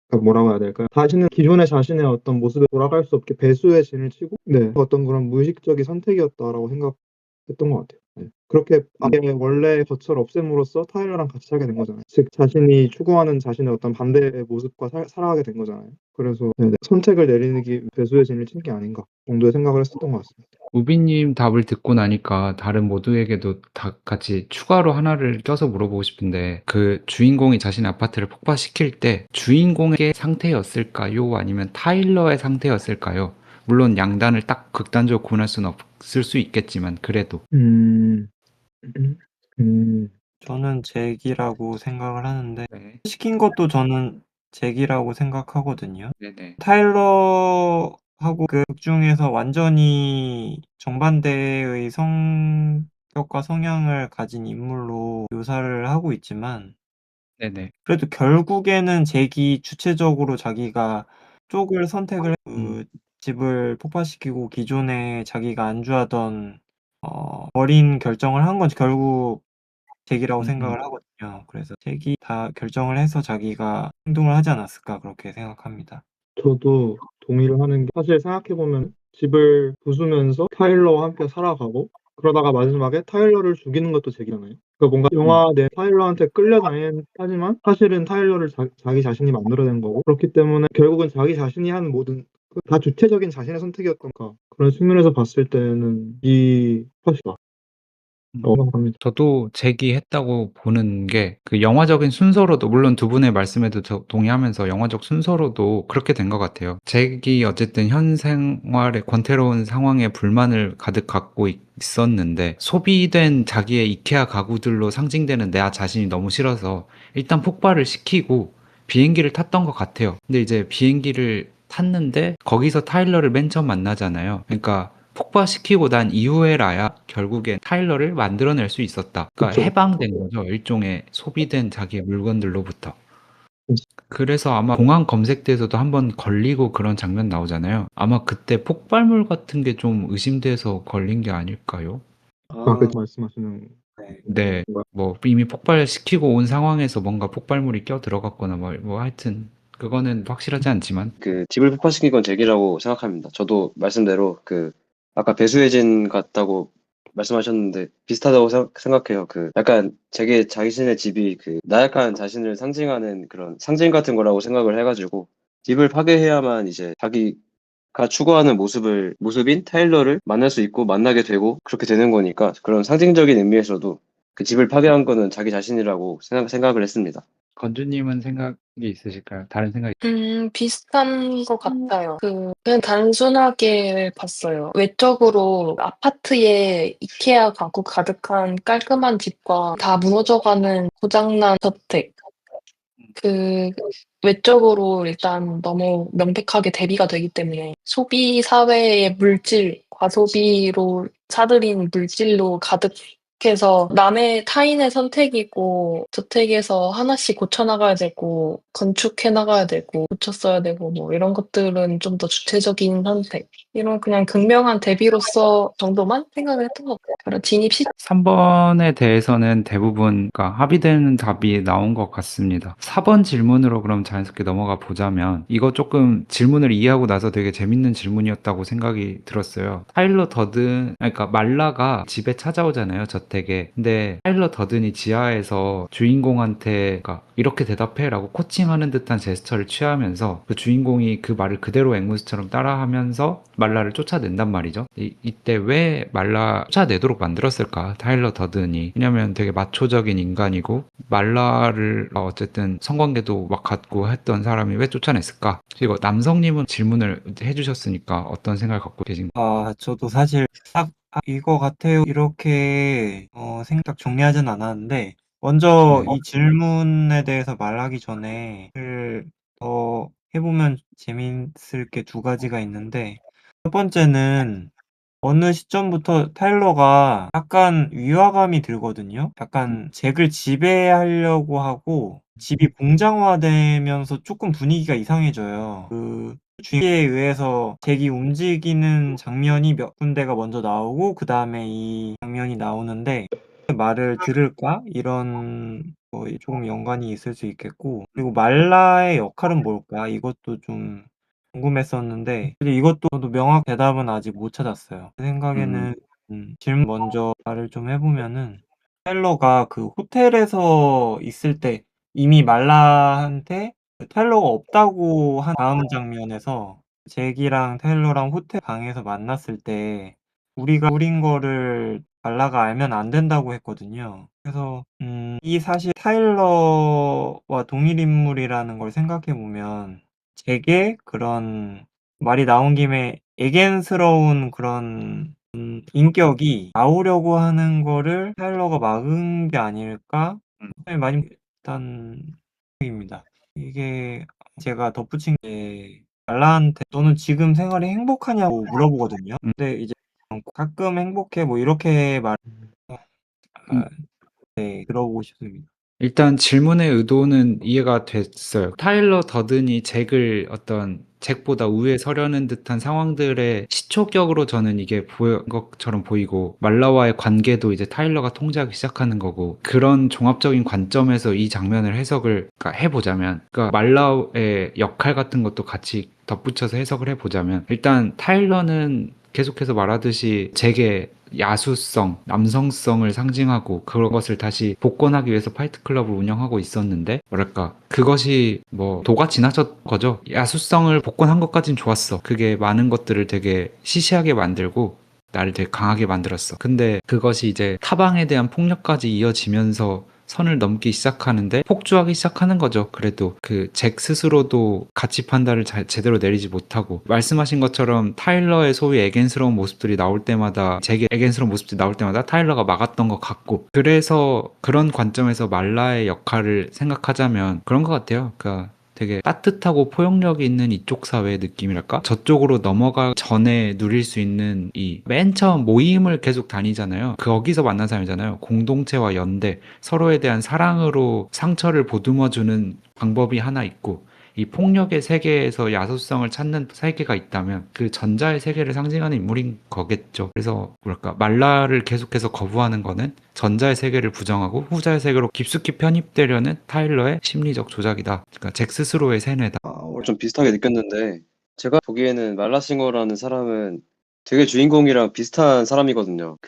그러니까 뭐라고 해야 될까요? 자신은 기존의 자신의 어떤 모습에 돌아갈 수 없게 배수의 진을 치고 어떤 그런 무의식적인 선택이었다라고 생각했던 것 같아요. 네. 그렇게 아예 원래 덫을 없앰으로써 타일러랑 같이 살게 된 거잖아요. 즉 자신이 추구하는 자신의 어떤 반대의 모습과 살아가게 된 거잖아요. 그래서 선택을 내리기 배수의 진을 친 게 아닌가 정도의 생각을 했었던 것 같습니다. 우비님 답을 듣고 나니까 다른 모두에게도 다 같이 추가로 하나를 껴서 물어보고 싶은데 그 주인공이 자신의 아파트를 폭파시킬 때 주인공의 상태였을까요? 아니면 타일러의 상태였을까요? 물론 양단을 딱 극단적으로 구분할 수는 없을 수 있겠지만 그래도 음, 음, 저는 잭이라고 생각을 하는데 네. 시킨 것도 저는 잭이라고 생각하거든요. 네네. 타일러하고 그 극 중에서 완전히 정반대의 성격과 성향을 가진 인물로 묘사를 하고 있지만 네네. 그래도 결국에는 잭이 주체적으로 자기가 쪽을 선택을 음. 집을 폭파시키고 기존에 자기가 안주하던 버린 결정을 한 건 결국 잭이라고 생각을 하거든요. 그래서 잭이 다 결정을 해서 자기가 행동을 하지 않았을까 그렇게 생각합니다. 저도 동의를 하는 게 사실 생각해보면 집을 부수면서 타일러와 함께 살아가고 그러다가 마지막에 타일러를 죽이는 것도 잭이잖아요. 그러니까 뭔가 영화 내 타일러한테 끌려다니긴 하지만 사실은 타일러를 자기 자신이 만들어낸 거고 그렇기 때문에 결국은 자기 자신이 하는 모든 다 주체적인 자신의 선택이었던가 그런 측면에서 봤을 때는 이 컷이다. 생각합니다. 저도 제기했다고 보는 게 그 영화적인 순서로도 물론 두 분의 말씀에도 저 동의하면서 영화적 순서로도 그렇게 된 것 같아요. 잭이 어쨌든 현 생활의 권태로운 상황에 불만을 가득 갖고 있었는데 소비된 자기의 이케아 가구들로 상징되는 내 자신이 너무 싫어서 일단 폭발을 시키고 비행기를 탔던 것 같아요. 근데 이제 비행기를 탔는데 거기서 타일러를 맨 처음 만나잖아요. 그러니까 폭파시키고 난 이후에라야 결국엔 타일러를 만들어낼 수 있었다. 그러니까 그쵸. 해방된 거죠. 일종의 소비된 자기의 물건들로부터. 음. 그래서 아마 공항 검색대에서도 한번 걸리고 그런 장면 나오잖아요. 아마 그때 폭발물 같은 게 좀 의심돼서 걸린 게 아닐까요? 그 말씀하시는 네. 네. 건가요? 뭐 이미 폭발시키고 온 상황에서 뭔가 폭발물이 껴 들어갔거나 뭐 하여튼 그거는 확실하지 않지만 그 집을 폭파시킨 건 잭이라고 생각합니다. 저도 말씀대로 그 아까 배수의 진 같다고 말씀하셨는데 비슷하다고 생각해요. 그 약간 자신의 집이 그 나약한 자신을 상징하는 그런 상징 같은 거라고 생각을 해가지고 집을 파괴해야만 이제 자기가 추구하는 모습인 타일러를 만날 수 있고 만나게 되고 그렇게 되는 거니까 그런 상징적인 의미에서도 그 집을 파괴한 거는 자기 자신이라고 생각을 했습니다. 건주님은 생각이 있으실까요? 다른 생각이 비슷한 것 같아요. 그냥 단순하게 봤어요. 외적으로 아파트에 이케아 가구 가득한 깔끔한 집과 다 무너져가는 고장난 저택. 외적으로 일단 너무 명백하게 대비가 되기 때문에 소비 사회의 물질, 과소비로 사들인 물질로 가득해서 타인의 선택이고 저택에서 하나씩 고쳐나가야 되고 건축해 나가야 되고 고쳐 써야 되고 뭐 이런 것들은 좀 더 주체적인 선택. 이런 그냥 극명한 대비로서 정도만 생각을 했던 것 같아요. 그런 진입 시 3번에 대해서는 대부분 그러니까 합의되는 답이 나온 것 같습니다. 4번 질문으로 그럼 자연스럽게 넘어가 보자면 이거 조금 질문을 이해하고 나서 되게 재밌는 질문이었다고 생각이 들었어요. 타일러 더든 그러니까 말라가 집에 찾아오잖아요, 저택에. 근데 타일러 더든이 지하에서 주인공한테 그러니까 이렇게 대답해라고 코칭하는 듯한 제스처를 취하면서 그 주인공이 그 말을 그대로 앵무새처럼 따라하면서 말라를 쫓아낸단 말이죠. 이때 왜 말라 쫓아내도록 만들었을까? 타일러 더든이. 왜냐면 되게 마초적인 인간이고 말라를 어쨌든 성관계도 막 갖고 했던 사람이 왜 쫓아냈을까? 그리고 남성님은 질문을 해주셨으니까 어떤 생각을 갖고 계신가요? 저도 사실 딱 이거 같아요. 이렇게 생각 정리하진 않았는데 먼저 네. 이 질문에 대해서 말하기 전에 더 해보면 재밌을 게 두 가지가 있는데 첫 번째는 어느 시점부터 타일러가 약간 위화감이 들거든요. 약간 잭을 지배하려고 하고 집이 공장화되면서 조금 분위기가 이상해져요. 주위에 의해서 잭이 움직이는 장면이 몇 군데가 먼저 나오고 그 다음에 이 장면이 나오는데 말을 들을까? 이런 조금 연관이 있을 수 있겠고 그리고 말라의 역할은 뭘까? 이것도 좀 궁금했었는데 근데 이것도 저도 명확 대답은 아직 못 찾았어요. 제 생각에는 질문 먼저 말을 좀 해보면은 타일러가 그 호텔에서 있을 때 이미 말라한테 타일러가 없다고 한 다음 장면에서 잭이랑 타일러랑 호텔 방에서 만났을 때 우리가 우린 거를 말라가 알면 안 된다고 했거든요. 그래서 이 사실 타일러와 동일 인물이라는 걸 생각해 보면 잭의 그런 말이 나온 김에 애견스러운 그런 인격이 나오려고 하는 거를 타일러가 막은 게 아닐까? 많이 일단 입니다. 이게 제가 덧붙인 게 말라한테 너는 지금 생활이 행복하냐고 물어보거든요. 근데 이제 가끔 행복해 뭐 이렇게 네, 들어보고 싶습니다. 일단 질문의 의도는 이해가 됐어요. 타일러 더든이 잭보다 우위에 서려는 듯한 상황들의 시초격으로 저는 이게 보인 것처럼 보이고, 말라와의 관계도 이제 타일러가 통제하기 시작하는 거고, 그런 종합적인 관점에서 이 장면을 해석을 해보자면, 그러니까 말라의 역할 같은 것도 같이 덧붙여서 해석을 해보자면, 일단 타일러는 계속해서 말하듯이 잭의 야수성, 남성성을 상징하고 그런 것을 다시 복권하기 위해서 파이트클럽을 운영하고 있었는데, 뭐랄까, 그것이 뭐 도가 지나쳤 거죠. 야수성을 복권한 것까진 좋았어. 그게 많은 것들을 되게 시시하게 만들고 나를 되게 강하게 만들었어. 근데 그것이 이제 타방에 대한 폭력까지 이어지면서 선을 넘기 시작하는데 폭주하기 시작하는 거죠. 그래도 그 잭 스스로도 가치 판단을 제대로 내리지 못하고, 말씀하신 것처럼 타일러의 소위 애견스러운 모습들이 나올 때마다, 잭의 애견스러운 모습들이 나올 때마다 타일러가 막았던 것 같고, 그래서 그런 관점에서 말라의 역할을 생각하자면 그런 것 같아요. 그러니까 되게 따뜻하고 포용력이 있는 이쪽 사회의 느낌이랄까? 저쪽으로 넘어가 전에 누릴 수 있는 이 맨 처음 모임을 계속 다니잖아요. 거기서 만난 사람이잖아요. 공동체와 연대, 서로에 대한 사랑으로 상처를 보듬어주는 방법이 하나 있고, 이 폭력의 세계에서 야소성을 찾는 세계가 있다면 그 전자의 세계를 상징하는 인물인 거겠죠. 그래서 뭐랄까, 말라를 계속해서 거부하는 거는 전자의 세계를 부정하고 후자의 세계로 깊숙이 편입되려는 타일러의 심리적 조작이다. 그러니까 잭 스스로의 세뇌다. 오늘 좀 비슷하게 느꼈는데, 제가 보기에는 말라싱어라는 사람은 되게 주인공이랑 비슷한 사람이거든요.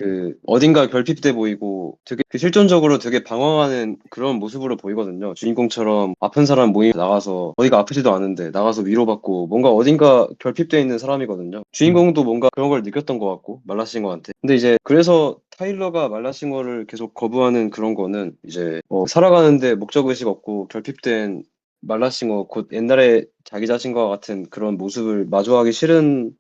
어딘가 결핍돼 보이고 되게 실존적으로 되게 방황하는 그런 모습으로 보이거든요. 주인공처럼 아픈 사람 모임 나가서, 어디가 아프지도 않은데 나가서 위로받고, 뭔가 어딘가 결핍돼 있는 사람이거든요. 주인공도 뭔가 그런 걸 느꼈던 것 같고, 말라싱어한테. 근데 이제 그래서 타일러가 말라싱어를 계속 거부하는 그런 거는, 이제 살아가는데 목적의식 없고 결핍된 말라싱어, 곧 옛날에 자기 자신과 같은 그런 모습을 마주하기 싫은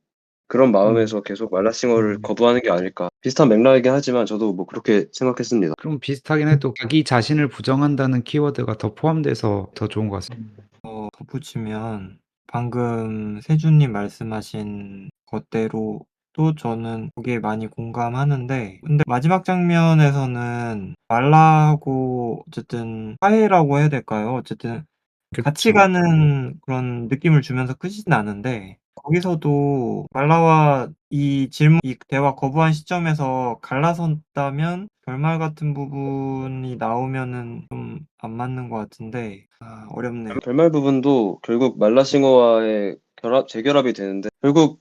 그런 마음에서 계속 말라싱어를 거부하는 게 아닐까. 비슷한 맥락이긴 하지만 저도 뭐 그렇게 생각했습니다. 그럼 비슷하긴 해도 자기 자신을 부정한다는 키워드가 더 포함돼서 더 좋은 것 같습니다. 덧붙이면 방금 세준님 말씀하신 것대로 또 저는 거기에 많이 공감하는데, 근데 마지막 장면에서는 말라하고 어쨌든 화해라고 해야 될까요? 어쨌든 같이 그렇죠. 가는 그런 느낌을 주면서 끝이 나는데, 거기서도 말라와 이 대화 거부한 시점에서 갈라섰다면 결말 같은 부분이 나오면은 좀 안 맞는 것 같은데, 어렵네요. 결말 부분도 결국 말라싱어와의 재결합이 되는데, 결국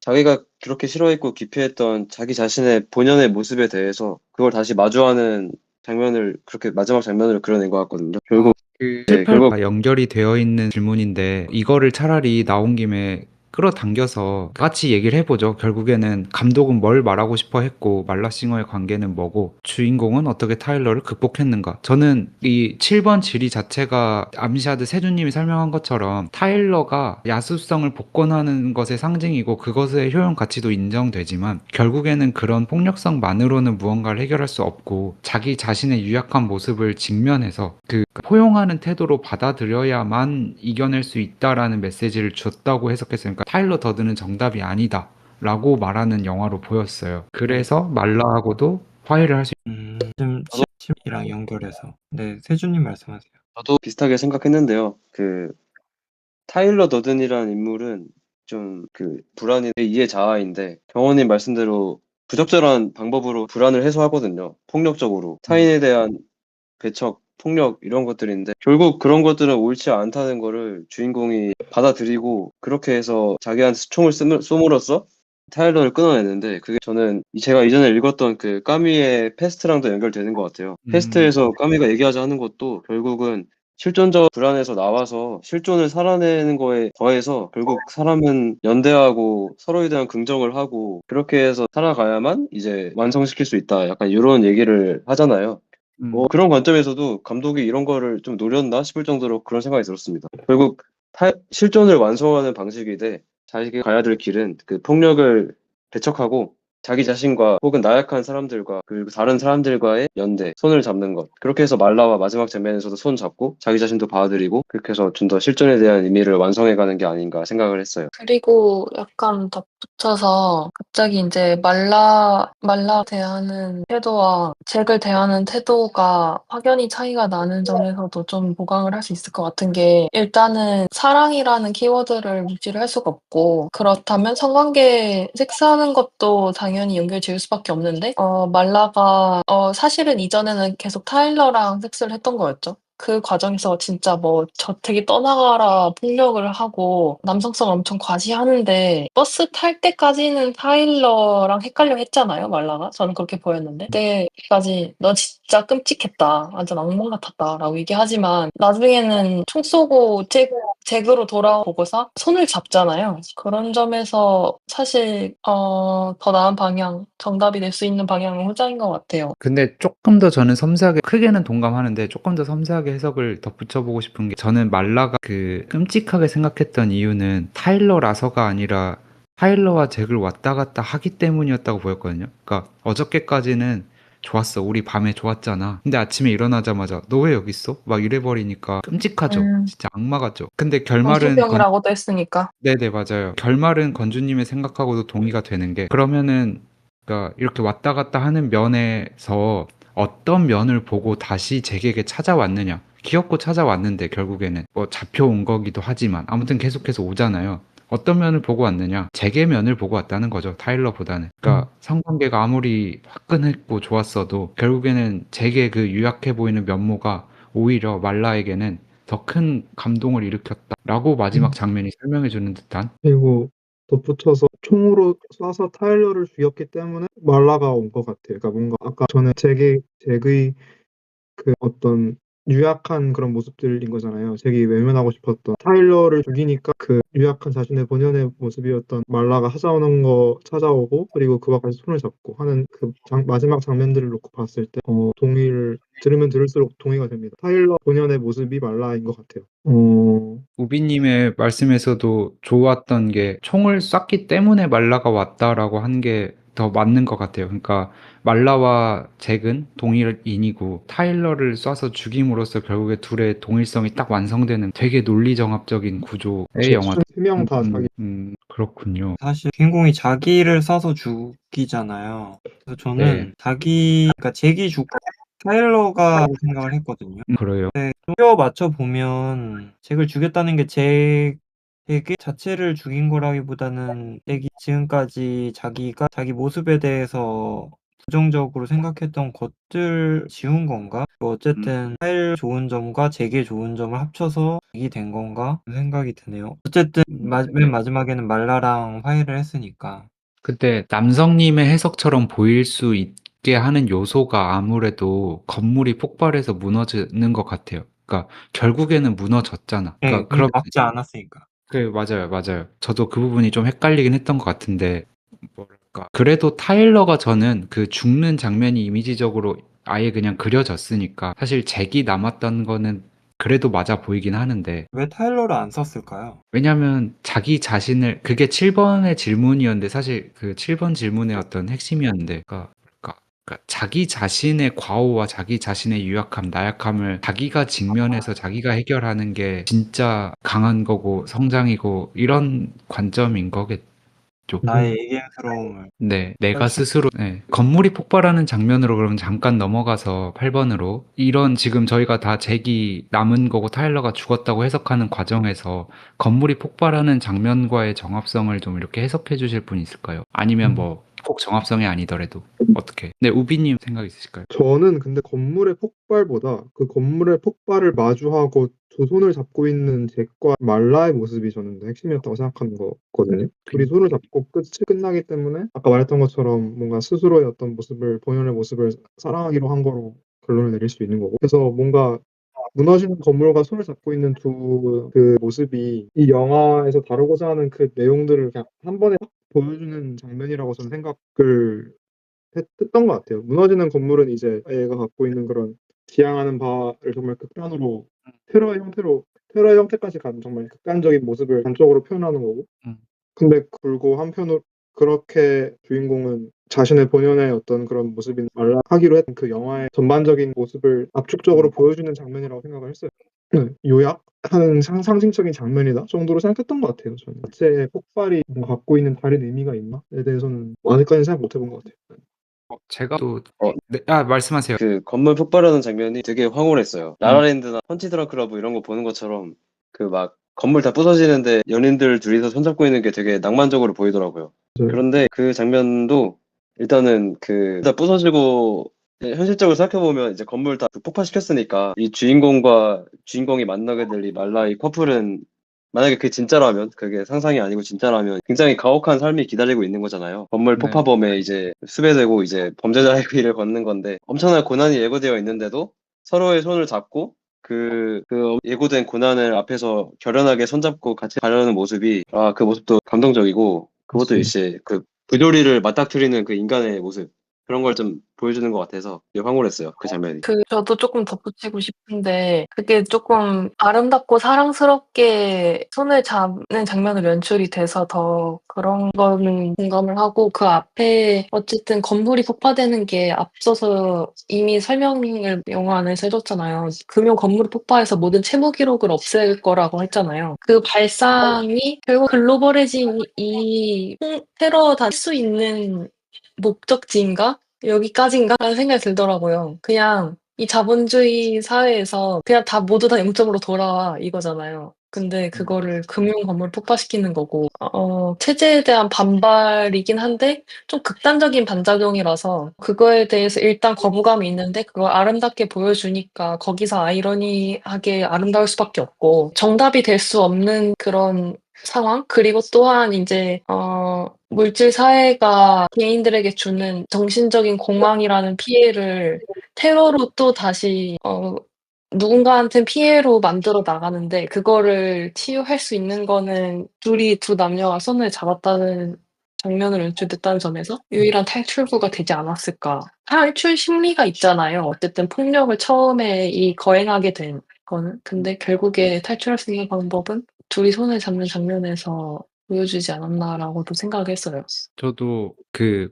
자기가 그렇게 싫어했고 기피했던 자기 자신의 본연의 모습에 대해서 그걸 다시 마주하는 장면을, 그렇게 마지막 장면을 그려낸 것 같거든요. 결국 실패가 연결이 되어 있는 질문인데, 이거를 차라리 나온 김에 끌어당겨서 같이 얘기를 해보죠. 결국에는 감독은 뭘 말하고 싶어 했고, 말라싱어의 관계는 뭐고, 주인공은 어떻게 타일러를 극복했는가. 저는 이 7번 지리 자체가 암시하듯 세준님이 설명한 것처럼 타일러가 야수성을 복권하는 것의 상징이고, 그것의 효용 가치도 인정되지만 결국에는 그런 폭력성만으로는 무언가를 해결할 수 없고, 자기 자신의 유약한 모습을 직면해서 포용하는 태도로 받아들여야만 이겨낼 수 있다라는 메시지를 줬다고 해석했으니까, 타일러 더든은 정답이 아니다 라고 말하는 영화로 보였어요. 그래서 말라하고도 화해를 할 수 좀 이랑 연결해서. 네, 세준님 말씀하세요. 저도 비슷하게 생각했는데요. 타일러 더든이라는 인물은 좀 불안이 이해 자아인데, 경호님 말씀대로 부적절한 방법으로 불안을 해소하거든요. 폭력적으로. 타인에 대한 배척, 폭력 이런 것들인데, 결국 그런 것들은 옳지 않다는 거를 주인공이 받아들이고 그렇게 해서 자기한테 총을 쏘므로써 타일러를 끊어내는데, 그게 저는 제가 이전에 읽었던 까미의 패스트랑도 연결되는 것 같아요. 패스트에서 까미가 얘기하자 하는 것도 결국은 실존적 불안에서 나와서 실존을 살아내는 거에 더해서, 결국 사람은 연대하고 서로에 대한 긍정을 하고 그렇게 해서 살아가야만 이제 완성시킬 수 있다, 약간 이런 얘기를 하잖아요. 그런 관점에서도 감독이 이런 거를 좀 노렸나 싶을 정도로 그런 생각이 들었습니다. 결국 실존을 완성하는 방식이 돼, 자기가 가야 될 길은 폭력을 배척하고 자기 자신과 혹은 나약한 사람들과 그리고 다른 사람들과의 연대, 손을 잡는 것. 그렇게 해서 말라와 마지막 장면에서도 손 잡고 자기 자신도 봐드리고 그렇게 해서 좀 더 실존에 대한 의미를 완성해가는 게 아닌가 생각을 했어요. 그리고 약간 덧붙여서 갑자기 이제 말라 대하는 태도와 잭을 대하는 태도가 확연히 차이가 나는 점에서도 좀 보강을 할 수 있을 것 같은 게 일단은 사랑이라는 키워드를 묵지를 할 수가 없고 그렇다면 성관계 섹스하는 것도 당연히 연결 지을 수밖에 없는데 말라가 사실은 이전에는 계속 타일러랑 섹스를 했던 거였죠. 그 과정에서 진짜 뭐 저택이 떠나가라 폭력을 하고 남성성을 엄청 과시하는데 버스 탈 때까지는 타일러랑 헷갈려 했잖아요, 말라가. 저는 그렇게 보였는데. 그때까지 너 진짜 끔찍했다. 완전 악몽 같았다. 라고 얘기하지만 나중에는 총 쏘고 잭으로 돌아오고서 손을 잡잖아요. 그런 점에서 사실 더 나은 방향, 정답이 될 수 있는 방향은 후자인 것 같아요. 근데 조금 더 저는 섬세하게 크게는 동감하는데 조금 더 섬세하게 해석을 덧붙여보고 싶은 게 저는 말라가 그 끔찍하게 생각했던 이유는 타일러라서가 아니라 타일러와 잭을 왔다 갔다 하기 때문이었다고 보였거든요. 그러니까 어저께까지는 좋았어. 우리 밤에 좋았잖아. 근데 아침에 일어나자마자 너 왜 여기 있어? 막 이래버리니까 끔찍하죠. 진짜 악마 같죠. 근데 결말은 정신병이라고도 했으니까. 네네, 맞아요. 결말은 건주님의 생각하고도 동의가 되는 게 그러면은 그러니까 이렇게 왔다 갔다 하는 면에서 어떤 면을 보고 다시 잭에게 찾아왔느냐. 귀엽고 찾아왔는데 결국에는 뭐 잡혀온 거기도 하지만 아무튼 계속해서 오잖아요. 어떤 면을 보고 왔느냐. 잭의 면을 보고 왔다는 거죠. 타일러보다는. 그러니까 성관계가 아무리 화끈했고 좋았어도 결국에는 잭의 그 유약해 보이는 면모가 오히려 말라에게는 더 큰 감동을 일으켰다라고 마지막 장면이 설명해 주는 듯한. 그리고 덧붙여서 총으로 쏴서 타일러를 죽였기 때문에 말라가 온 것 같아요. 그러니까 뭔가 아까 전에 잭의 그 어떤 유약한 그런 모습들인 거잖아요. 잭이 외면하고 싶었던 타일러를 죽이니까 그 유약한 자신의 본연의 모습이었던 말라가 찾아오고 그리고 그와 같이 손을 잡고 하는 그 마지막 장면들을 놓고 봤을 때 동의를 들으면 들을수록 동의가 됩니다. 타일러 본연의 모습이 말라인 것 같아요. 우비님의 말씀에서도 좋았던 게 총을 쐈기 때문에 말라가 왔다라고 한 게 더 맞는 것 같아요. 그러니까 말라와 잭은 동일인이고 타일러를 쏴서 죽임으로써 결국에 둘의 동일성이 딱 완성되는 되게 논리정합적인 구조의 영화. 세명 다 자기 그렇군요. 사실 주인공이 자기를 쏴서 죽이잖아요. 그래서 저는 그러니까 잭이 죽고 타일러가 생각을 했거든요. 그래요. 뼈 맞춰 보면 잭을 죽였다는 게 잭의 자체를 죽인 거라기보다는 잭이 지금까지 자기가 자기 모습에 대해서 부정적으로 생각했던 것들 지운 건가? 어쨌든 타일 좋은 점과 잭의 좋은 점을 합쳐서 잭이 된 건가? 생각이 드네요. 어쨌든 맨 마지막에는 말라랑 화해를 했으니까. 근데 남성님의 해석처럼 보일 수 있게 하는 요소가 아무래도 건물이 폭발해서 무너지는 것 같아요. 그러니까 결국에는 무너졌잖아. 네, 그러니까 막지 않았으니까. 맞아요, 맞아요. 저도 그 부분이 좀 헷갈리긴 했던 것 같은데 뭐랄까. 그래도 타일러가 저는 그 죽는 장면이 이미지적으로 아예 그냥 그려졌으니까 사실 잭이 남았던 거는 그래도 맞아 보이긴 하는데 왜 타일러를 안 썼을까요? 왜냐면 자기 자신을 그게 7번의 질문이었는데 사실 그 7번 질문의 어떤 핵심이었는데 그러니까 자기 자신의 과오와 자기 자신의 유약함, 나약함을 자기가 직면해서 자기가 해결하는 게 진짜 강한 거고 성장이고 이런 관점인 거겠죠. 나의 애견스러움을. 네, 내가 스스로 건물이 폭발하는 장면으로 그럼 잠깐 넘어가서 8번으로 이런 지금 저희가 다 잭이 남은 거고 타일러가 죽었다고 해석하는 과정에서 건물이 폭발하는 장면과의 정합성을 좀 이렇게 해석해 주실 분 있을까요? 아니면 뭐 꼭 정합성이 아니더라도 어떻게? 네, 우비님 생각 있으실까요? 저는 근데 건물의 폭발보다 그 건물의 폭발을 마주하고 두 손을 잡고 있는 잭과 말라의 모습이 저는 핵심이었다고 생각하는 거거든요. 둘이 손을 잡고 끝이 끝나기 때문에 아까 말했던 것처럼 뭔가 스스로의 어떤 모습을 본연의 모습을 사랑하기로 한 거로 결론을 내릴 수 있는 거고 그래서 뭔가 무너지는 건물과 손을 잡고 있는 그 모습이 이 영화에서 다루고자 하는 그 내용들을 그냥 한 번에 확 보여주는 장면이라고 저는 생각을 했던 것 같아요. 무너지는 건물은 이제 얘가 갖고 있는 그런 지향하는 바를 정말 극단으로 테러의 형태까지 간 정말 극단적인 모습을 단적으로 표현하는 거고. 근데 그리고 한편으로 그렇게 주인공은 자신의 본연의 어떤 그런 모습인 말라하기로 했던 그 영화의 전반적인 모습을 압축적으로 보여주는 장면이라고 생각을 했어요. 요약하는 상징적인 장면이다 정도로 생각했던 것 같아요. 저는 자체의 폭발이 뭔가 갖고 있는 다른 의미가 있나에 대해서는 아직까지 생각 못 해본 것 같아요. 제가 또 어, 네, 말씀하세요. 그 건물 폭발하는 장면이 되게 황홀했어요. 라라랜드나 펀치 드렁크 러브 이런 거 보는 것처럼 그 막 건물 다 부서지는데 연인들 둘이서 손잡고 있는 게 되게 낭만적으로 보이더라고요. 맞아요. 그런데 그 장면도 일단은 그 다 부서지고 현실적으로 생각해보면 이제 건물 다 폭파시켰으니까 이 주인공과 주인공이 만나게 될 이 말라의 커플은 만약에 그게 진짜라면, 그게 상상이 아니고 진짜라면 굉장히 가혹한 삶이 기다리고 있는 거잖아요. 건물 네. 폭파범에 이제 수배되고 이제 범죄자의 길을 걷는 건데 엄청난 고난이 예고되어 있는데도 서로의 손을 잡고 그 예고된 고난을 앞에서 결연하게 손잡고 같이 가려는 모습이, 그 모습도 감동적이고, 그것도 맞습니다. 이제 그 부조리를 맞닥뜨리는 그 인간의 모습, 그런 걸 좀 보여주는 것 같아서 되게 황홀했어요, 그 장면이. 저도 조금 덧붙이고 싶은데 그게 조금 아름답고 사랑스럽게 손을 잡는 장면으로 연출이 돼서 더 그런 거는 공감을 하고, 그 앞에 어쨌든 건물이 폭파되는 게 앞서서 이미 설명을 영화 안에서 해줬잖아요. 금융 건물이 폭파해서 모든 채무 기록을 없앨 거라고 했잖아요. 그 발상이 결국 글로벌해진 이 테러 다 할 수 있는 목적지인가? 여기까지인가? 라는 생각이 들더라고요. 그냥 이 자본주의 사회에서 그냥 다 모두 다 0점으로 돌아와 이거잖아요. 근데 그거를 금융 건물을 폭파시키는 거고, 체제에 대한 반발이긴 한데 좀 극단적인 반작용이라서 그거에 대해서 일단 거부감이 있는데 그걸 아름답게 보여주니까 거기서 아이러니하게 아름다울 수밖에 없고, 정답이 될 수 없는 그런 상황? 그리고 또한 이제 물질 사회가 개인들에게 주는 정신적인 공황이라는 피해를 테러로 또 다시 누군가한텐 피해로 만들어 나가는데, 그거를 치유할 수 있는 거는 두 남녀가 손을 잡았다는 장면으로 연출됐다는 점에서 유일한 탈출구가 되지 않았을까. 탈출 심리가 있잖아요. 어쨌든 폭력을 처음에 거행하게 된 거는. 근데 결국에 탈출할 수 있는 방법은 둘이 손을 잡는 장면에서 보여주지 않았나라고도 생각했어요. 저도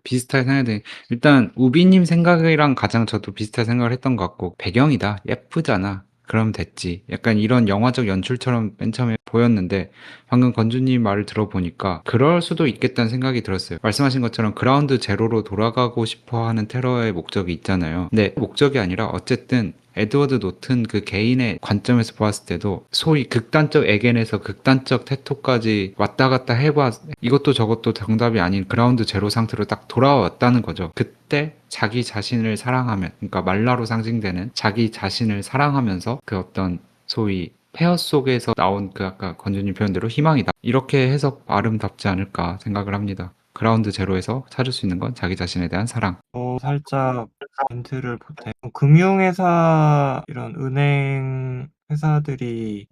비슷하게 생각해. 일단 우비님 생각이랑 가장 저도 비슷하게 생각을 했던 것 같고, 배경이다, 예쁘잖아, 그럼 됐지, 약간 이런 영화적 연출처럼 맨 처음에 보였는데, 방금 건주님 말을 들어보니까 그럴 수도 있겠다는 생각이 들었어요. 말씀하신 것처럼 그라운드 제로로 돌아가고 싶어 하는 테러의 목적이 있잖아요. 근데 목적이 아니라 어쨌든 에드워드 노튼 그 개인의 관점에서 보았을 때도 소위 극단적 에겐에서 극단적 테토까지 왔다 갔다 해봐, 이것도 저것도 정답이 아닌 그라운드 제로 상태로 딱 돌아왔다는 거죠. 그때 자기 자신을 사랑하면, 그러니까 말라로 상징되는 자기 자신을 사랑하면서 그 어떤 소위 폐허 속에서 나온 그 아까 건주님 표현대로 희망이다, 이렇게 해서 아름답지 않을까 생각을 합니다. 그라운드 제로에서 찾을 수 있는 건 자기 자신에 대한 사랑. 살짝 멘트를 보태. 금융회사, 이런 은행 회사들이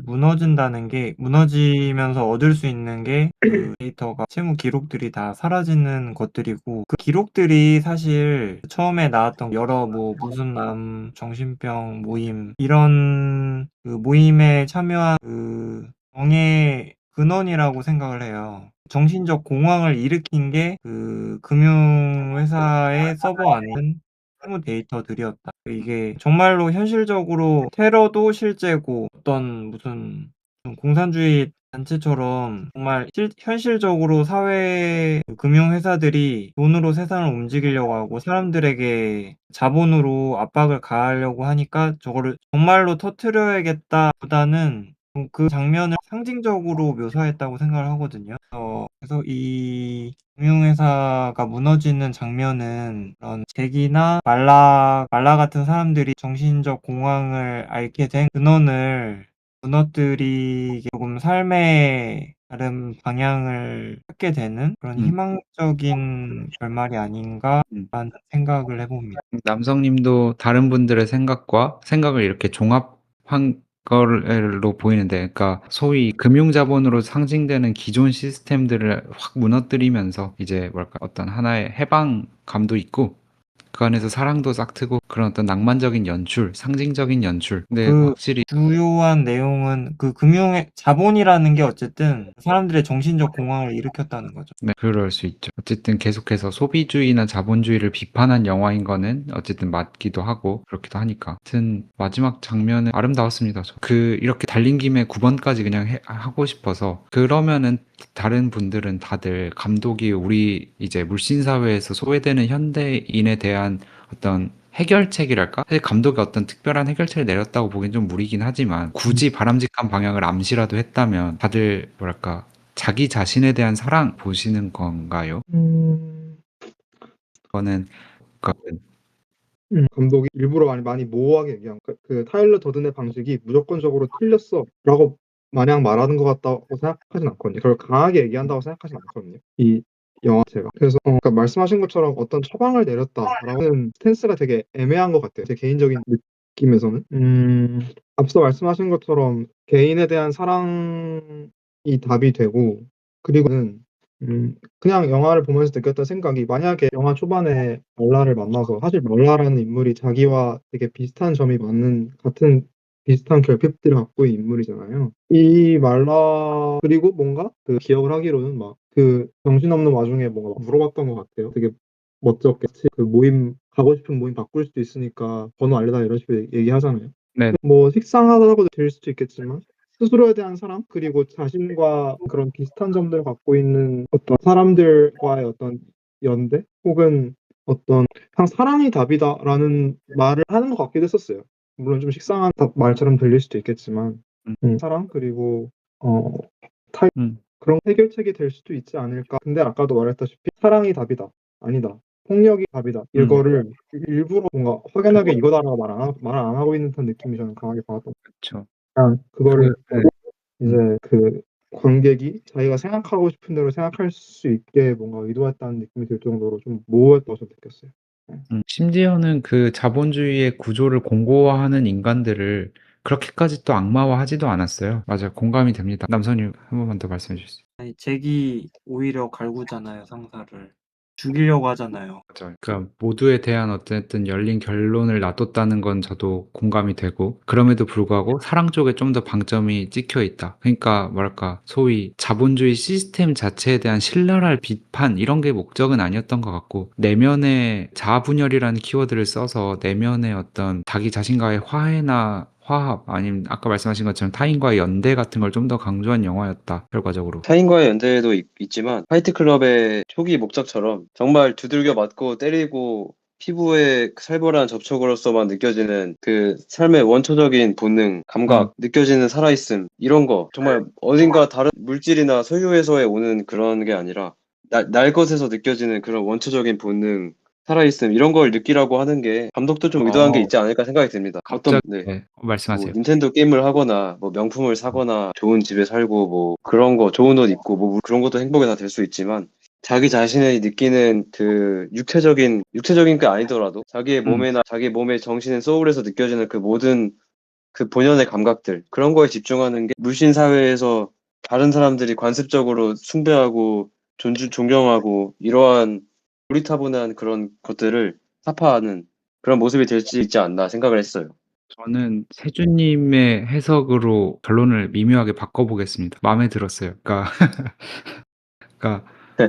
무너지면서 얻을 수 있는 게 그 데이터가, 채무 기록들이 다 사라지는 것들이고, 그 기록들이 사실 처음에 나왔던 여러 무슨 정신병 모임, 이런 그 모임에 참여한 그 정의 근원이라고 생각을 해요. 정신적 공황을 일으킨 게 그 금융회사의 서버 안에 있는 채무 데이터들이었다. 이게 정말로 현실적으로 테러도 실제고, 어떤 무슨 공산주의 단체처럼 정말 현실적으로 금융회사들이 돈으로 세상을 움직이려고 하고 사람들에게 자본으로 압박을 가하려고 하니까 저거를 정말로 터트려야겠다 보다는 그 장면을 상징적으로 묘사했다고 생각을 하거든요. 그래서 이 금융회사가 무너지는 장면은 그런 잭이나 말라 같은 사람들이 정신적 공황을 앓게 된 근원을 무너뜨리게, 조금 삶의 다른 방향을 찾게 되는 그런 희망적인 결말이 아닌가라는 생각을 해봅니다. 남성님도 다른 분들의 생각을 이렇게 종합한 걸로 보이는데, 그러니까 소위 금융자본으로 상징되는 기존 시스템들을 확 무너뜨리면서 이제 어떤 하나의 해방감도 있고, 그 안에서 사랑도 싹트고 그런 어떤 낭만적인 연출, 상징적인 연출. 근데 그 확실히 주요한 내용은 그 금융의 자본이라는 게 어쨌든 사람들의 정신적 공황을 일으켰다는 거죠. 네, 그럴 수 있죠. 어쨌든 계속해서 소비주의나 자본주의를 비판한 영화인 거는 어쨌든 맞기도 하고 그렇기도 하니까. 하여튼 마지막 장면은 아름다웠습니다. 이렇게 달린 김에 9번까지 그냥 하고 싶어서. 그러면은 다른 분들은 다들 감독이 우리 이제 물신사회에서 소외되는 현대인에 대한 어떤 해결책이랄까? 사실 감독이 어떤 특별한 해결책을 내렸다고 보기엔 좀 무리긴 하지만 굳이 바람직한 방향을 암시라도 했다면 다들 뭐랄까 자기 자신에 대한 사랑 보시는 건가요? 음, 그거는 감독이 일부러 많이 모호하게 얘기한 그 타일러 더든의 방식이 무조건적으로 틀렸어라고 마냥 말하는 것 같다고 생각하진 않거든요. 그걸 강하게 얘기한다고 생각하진 않거든요. 이 영화 자체가. 그래서 그러니까 말씀하신 것처럼 어떤 처방을 내렸다라는 스탠스가 되게 애매한 것 같아요. 제 개인적인 느낌에서는. 앞서 말씀하신 것처럼 개인에 대한 사랑이 답이 되고 그리고는 그냥 영화를 보면서 느꼈던 생각이 만약에 영화 초반에 말라를 만나서 사실 말라라는 인물이 자기와 되게 비슷한 점이 많은 같은 비슷한 결핍들을 갖고 있는 인물이잖아요. 이 말라 그리고 뭔가 그 기억을 하기로는 막 그 정신없는 와중에 뭔가 물어봤던 것 같아요. 되게 멋쩍게 그 모임 가고 싶은 모임 바꿀 수도 있으니까 번호 알려달라 이런 식으로 얘기하잖아요. 네, 뭐 식상하다고 들릴 수도 있겠지만 스스로에 대한 사랑 그리고 자신과 그런 비슷한 점들을 갖고 있는 어떤 사람들과의 어떤 연대 혹은 어떤 그냥 사랑이 답이다라는 말을 하는 것 같기도 했었어요. 물론 좀 식상한 말처럼 들릴 수도 있겠지만 사랑 그리고 어 음, 그런 해결책이 될 수도 있지 않을까. 근데 아까도 말했다시피 사랑이 답이다. 아니다. 폭력이 답이다. 이거를 일부러 뭔가 확연하게 이거다라고 말 안 하고 있는 듯한 느낌이 저는 강하게 받았던 것 그렇죠. 같아요. 그거를 네. 이제 그 관객이 자기가 생각하고 싶은 대로 생각할 수 있게 뭔가 의도했다는 느낌이 들 정도로 좀 모호했다고 저는 느꼈어요. 심지어는 그 자본주의의 구조를 공고화하는 인간들을 그렇게까지 또 악마화하지도 않았어요. 맞아요. 공감이 됩니다. 남선님 한 번만 더 말씀해 주세요. 아니, 잭이 오히려 갈구잖아요, 상사를. 죽이려고 하잖아요. 맞아요. 그러니까 모두에 대한 어쨌든 열린 결론을 놔뒀다는 건 저도 공감이 되고 그럼에도 불구하고 사랑 쪽에 좀 더 방점이 찍혀 있다. 그러니까 뭐랄까 소위 자본주의 시스템 자체에 대한 신랄할 비판 이런 게 목적은 아니었던 것 같고 내면의 자아분열이라는 키워드를 써서 내면의 어떤 자기 자신과의 화해나 화합 아니면 아까 말씀하신 것처럼 타인과의 연대 같은 걸 좀 더 강조한 영화였다. 결과적으로. 타인과의 연대도 있지만 파이트클럽의 초기 목적처럼 정말 두들겨 맞고 때리고 피부에 살벌한 접촉으로서만 느껴지는 그 삶의 원초적인 본능, 감각, 느껴지는 살아있음 이런 거 정말 어딘가 다른 물질이나 소유에서의 오는 그런 게 아니라 날 것에서 느껴지는 그런 원초적인 본능, 살아있음 이런 걸 느끼라고 하는 게 감독도 좀 의도한 게 있지 않을까 생각이 듭니다. 갑자기 네. 네, 뭐 말씀하세요. 닌텐도 게임을 하거나 뭐 명품을 사거나 좋은 집에 살고 뭐 그런 거 좋은 옷 입고 뭐 그런 것도 행복이 다 될 수 있지만 자기 자신이 느끼는 그 육체적인 게 아니더라도 자기의 몸에나 자기 몸의 정신의 소울에서 느껴지는 그 모든 그 본연의 감각들 그런 거에 집중하는 게 물씬 사회에서 다른 사람들이 관습적으로 숭배하고 존경하고 이러한 고리타분한 그런 것들을 타파하는 그런 모습이 될 수 있지 않나 생각을 했어요. 저는 세준님의 해석으로 결론을 미묘하게 바꿔보겠습니다. 마음에 들었어요. 그러니까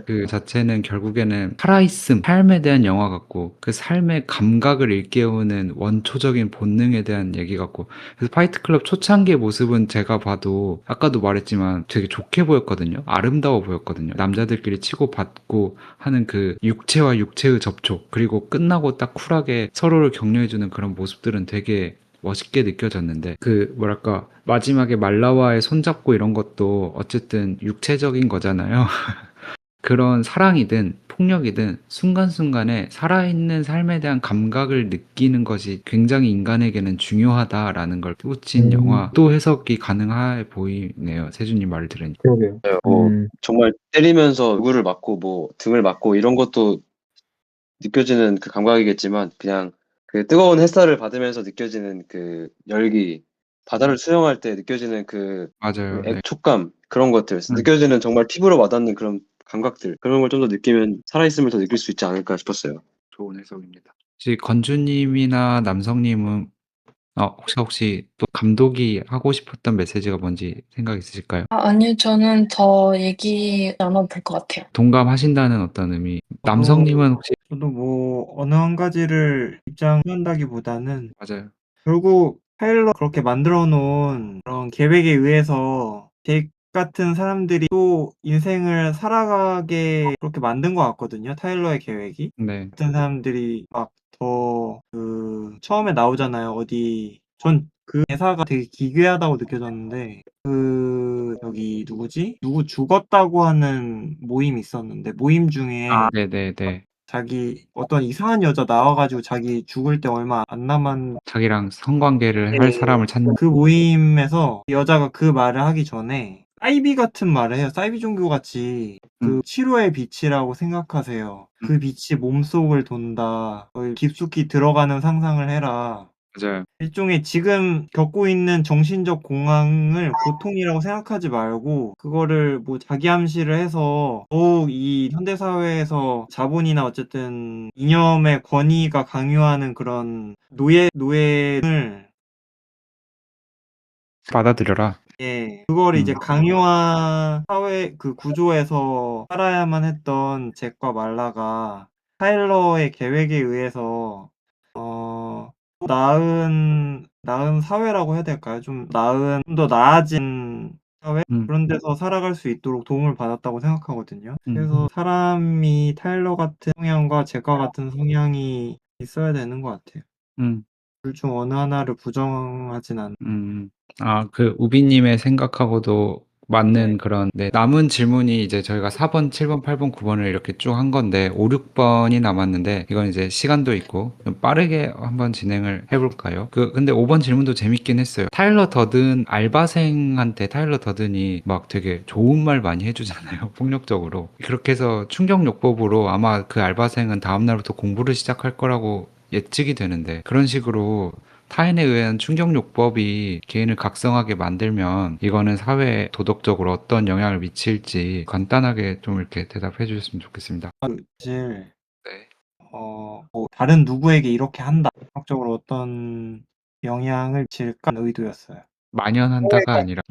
그 자체는 결국에는 살아있음, 삶에 대한 영화 같고 그 삶의 감각을 일깨우는 원초적인 본능에 대한 얘기 같고 그래서 파이트클럽 초창기의 모습은 제가 봐도 아까도 말했지만 되게 좋게 보였거든요. 아름다워 보였거든요. 남자들끼리 치고받고 하는 그 육체와 육체의 접촉 그리고 끝나고 딱 쿨하게 서로를 격려해주는 그런 모습들은 되게 멋있게 느껴졌는데 그 뭐랄까 마지막에 말라와의 손잡고 이런 것도 어쨌든 육체적인 거잖아요. 그런 사랑이든 폭력이든 순간순간에 살아있는 삶에 대한 감각을 느끼는 것이 굉장히 인간에게는 중요하다라는 걸 꽂힌 영화 또 해석이 가능해 보이네요. 세준님 말을 들으니까. 그러게요. 정말 때리면서 얼굴을 맞고 뭐 등을 맞고 이런 것도 느껴지는 그 감각이겠지만 그냥 그 뜨거운 햇살을 받으면서 느껴지는 그 열기, 바다를 수영할 때 느껴지는 그 맞아요. 네. 촉감 그런 것들 느껴지는 정말 피부로 와닿는 그런 감각들 그런 걸 좀 더 느끼면 살아있음을 더 느낄 수 있지 않을까 싶었어요. 좋은 해석입니다. 혹시 건주님이나 남성님은 혹시 또 감독이 하고 싶었던 메시지가 뭔지 생각 있으실까요? 아니요, 저는 더 얘기 나눠도 될 것 같아요. 동감하신다는 어떤 의미. 남성님은 혹시 저도 뭐 어느 한 가지를 입장한다기보다는 맞아요. 결국 타일러 그렇게 만들어 놓은 그런 계획에 의해서 잭 같은 사람들이 또 인생을 살아가게 그렇게 만든 것 같거든요. 타일러의 계획이. 네. 같은 사람들이 막 더 처음에 나오잖아요. 어디 전 그 대사가 되게 기괴하다고 느껴졌는데 여기 누구지? 누구 죽었다고 하는 모임이 있었는데 모임 중에 네네네. 자기 어떤 이상한 여자 나와 가지고 자기 죽을 때 얼마 안 남았 자기랑 성관계를 할 네. 사람을 찾는 그 모임에서 여자가 그 말을 하기 전에 사이비 같은 말을 해요. 사이비 종교같이 음. 치료의 빛이라고 생각하세요. 그 빛이 몸속을 돈다. 깊숙이 들어가는 상상을 해라. 맞아요. 일종의 지금 겪고 있는 정신적 공황을 고통이라고 생각하지 말고 그거를 뭐 자기 암시를 해서 더욱 이 현대 사회에서 자본이나 어쨌든 이념의 권위가 강요하는 그런 노예를 받아들여라. 그거를 이제 음. 강요한 사회 그 구조에서 살아야만 했던 잭과 말라가 타일러의 계획에 의해서 또 나은 사회라고 해야 될까요? 좀 더 나아진 사회? 그런 데서 살아갈 수 있도록 도움을 받았다고 생각하거든요. 그래서 사람이 타일러 같은 성향과 잭과 같은 성향이 있어야 되는 것 같아요. 음. 둘 중 어느 하나를 부정하진 않 우비님의 생각하고도 맞는 네. 그런 남은 질문이 이제 저희가 4번, 7번, 8번, 9번을 이렇게 쭉 한 건데 5, 6번이 남았는데 이건 이제 시간도 있고 좀 빠르게 한번 진행을 해 볼까요? 근데 5번 질문도 재밌긴 했어요. 타일러 더든 알바생한테 타일러 더든이 막 되게 좋은 말 많이 해 주잖아요. 폭력적으로. 그렇게 해서 충격요법으로 아마 그 알바생은 다음 날부터 공부를 시작할 거라고 예측이 되는데 그런 식으로 타인에 의한 충격요법이 개인을 각성하게 만들면 이거는 사회에 도덕적으로 어떤 영향을 미칠지 간단하게 좀 이렇게 대답해 주셨으면 좋겠습니다. 사실 네. 뭐 다른 누구에게 이렇게 한다. 적으로 어떤 영향을 미칠까 의도였어요. 만연한다가 아니라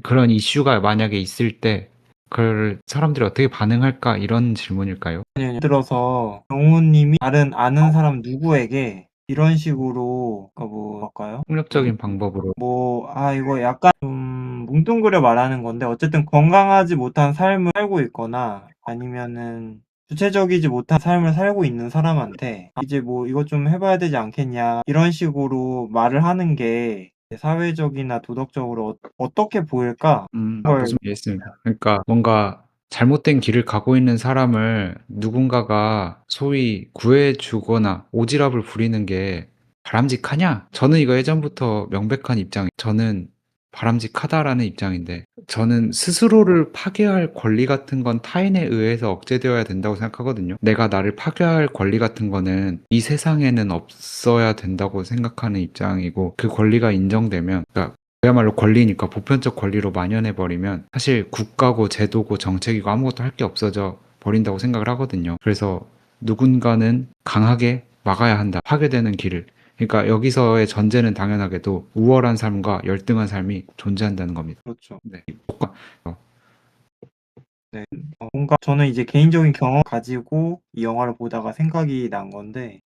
그런 이슈가 만약에 있을 때 그걸 사람들이 어떻게 반응할까 이런 질문일까요? 예를 들어서 경호님이 다른 아는 사람 누구에게 이런 식으로 뭐랄까요? 폭력적인 방법으로 이거 약간 좀 뭉뚱그려 말하는 건데 어쨌든 건강하지 못한 삶을 살고 있거나 아니면은 주체적이지 못한 삶을 살고 있는 사람한테 이제 뭐 이것 좀 해봐야 되지 않겠냐 이런 식으로 말을 하는 게 사회적이나 도덕적으로 어떻게 보일까? 무슨 이해했습니다. 그러니까 뭔가 잘못된 길을 가고 있는 사람을 누군가가 소위 구해 주거나 오지랖을 부리는 게 바람직하냐? 저는 이거 예전부터 명백한 저는 바람직하다라는 입장인데 저는 스스로를 파괴할 권리 같은 건 타인에 의해서 억제되어야 된다고 생각하거든요. 내가 나를 파괴할 권리 같은 거는 이 세상에는 없어야 된다고 생각하는 입장이고 그 권리가 인정되면 그러니까 그야말로 권리니까 보편적 권리로 만연해 버리면 사실 국가고 제도고 정책이고 아무것도 할 게 없어져 버린다고 생각을 하거든요. 그래서 누군가는 강하게 막아야 한다. 파괴되는 길을. 그러니까 여기서의 전제는 당연하게도 우월한 삶과 열등한 삶이 존재한다는 겁니다. 그렇죠. 네. 네. 뭔가 저는 이제 개인적인 경험 가지고 이 영화를 보다가 생각이 난 건데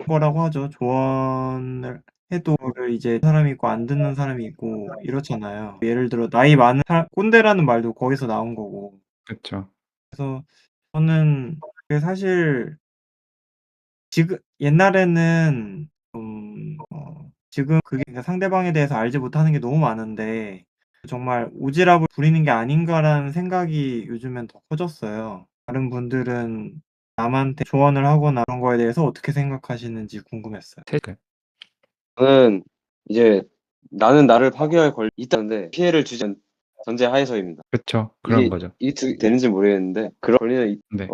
거라고 하죠. 조언을 해도 그거를 이제 사람이 있고 안 듣는 사람이 있고 이렇잖아요. 예를 들어 나이 많은 꼰대라는 말도 거기서 나온 거고. 그렇죠. 그래서 저는 그게 사실 지금 옛날에는 지금 그게 그러니까 상대방에 대해서 알지 못하는 게 너무 많은데 정말 '오지랖을 부리는 게 아닌가.'라는 생각이 요즘엔 더 커졌어요. 다른 분들은 남한테 조언을 하거나 그런 거에 대해서 어떻게 생각하시는지 궁금했어요. 저는 이제 나는 나를 파괴할 권리 있다는데 피해를 주지 않는 전제 하에서입니다. 그렇죠. 그런 이게 거죠. 되는지 모르겠는데 그런 권리는 네.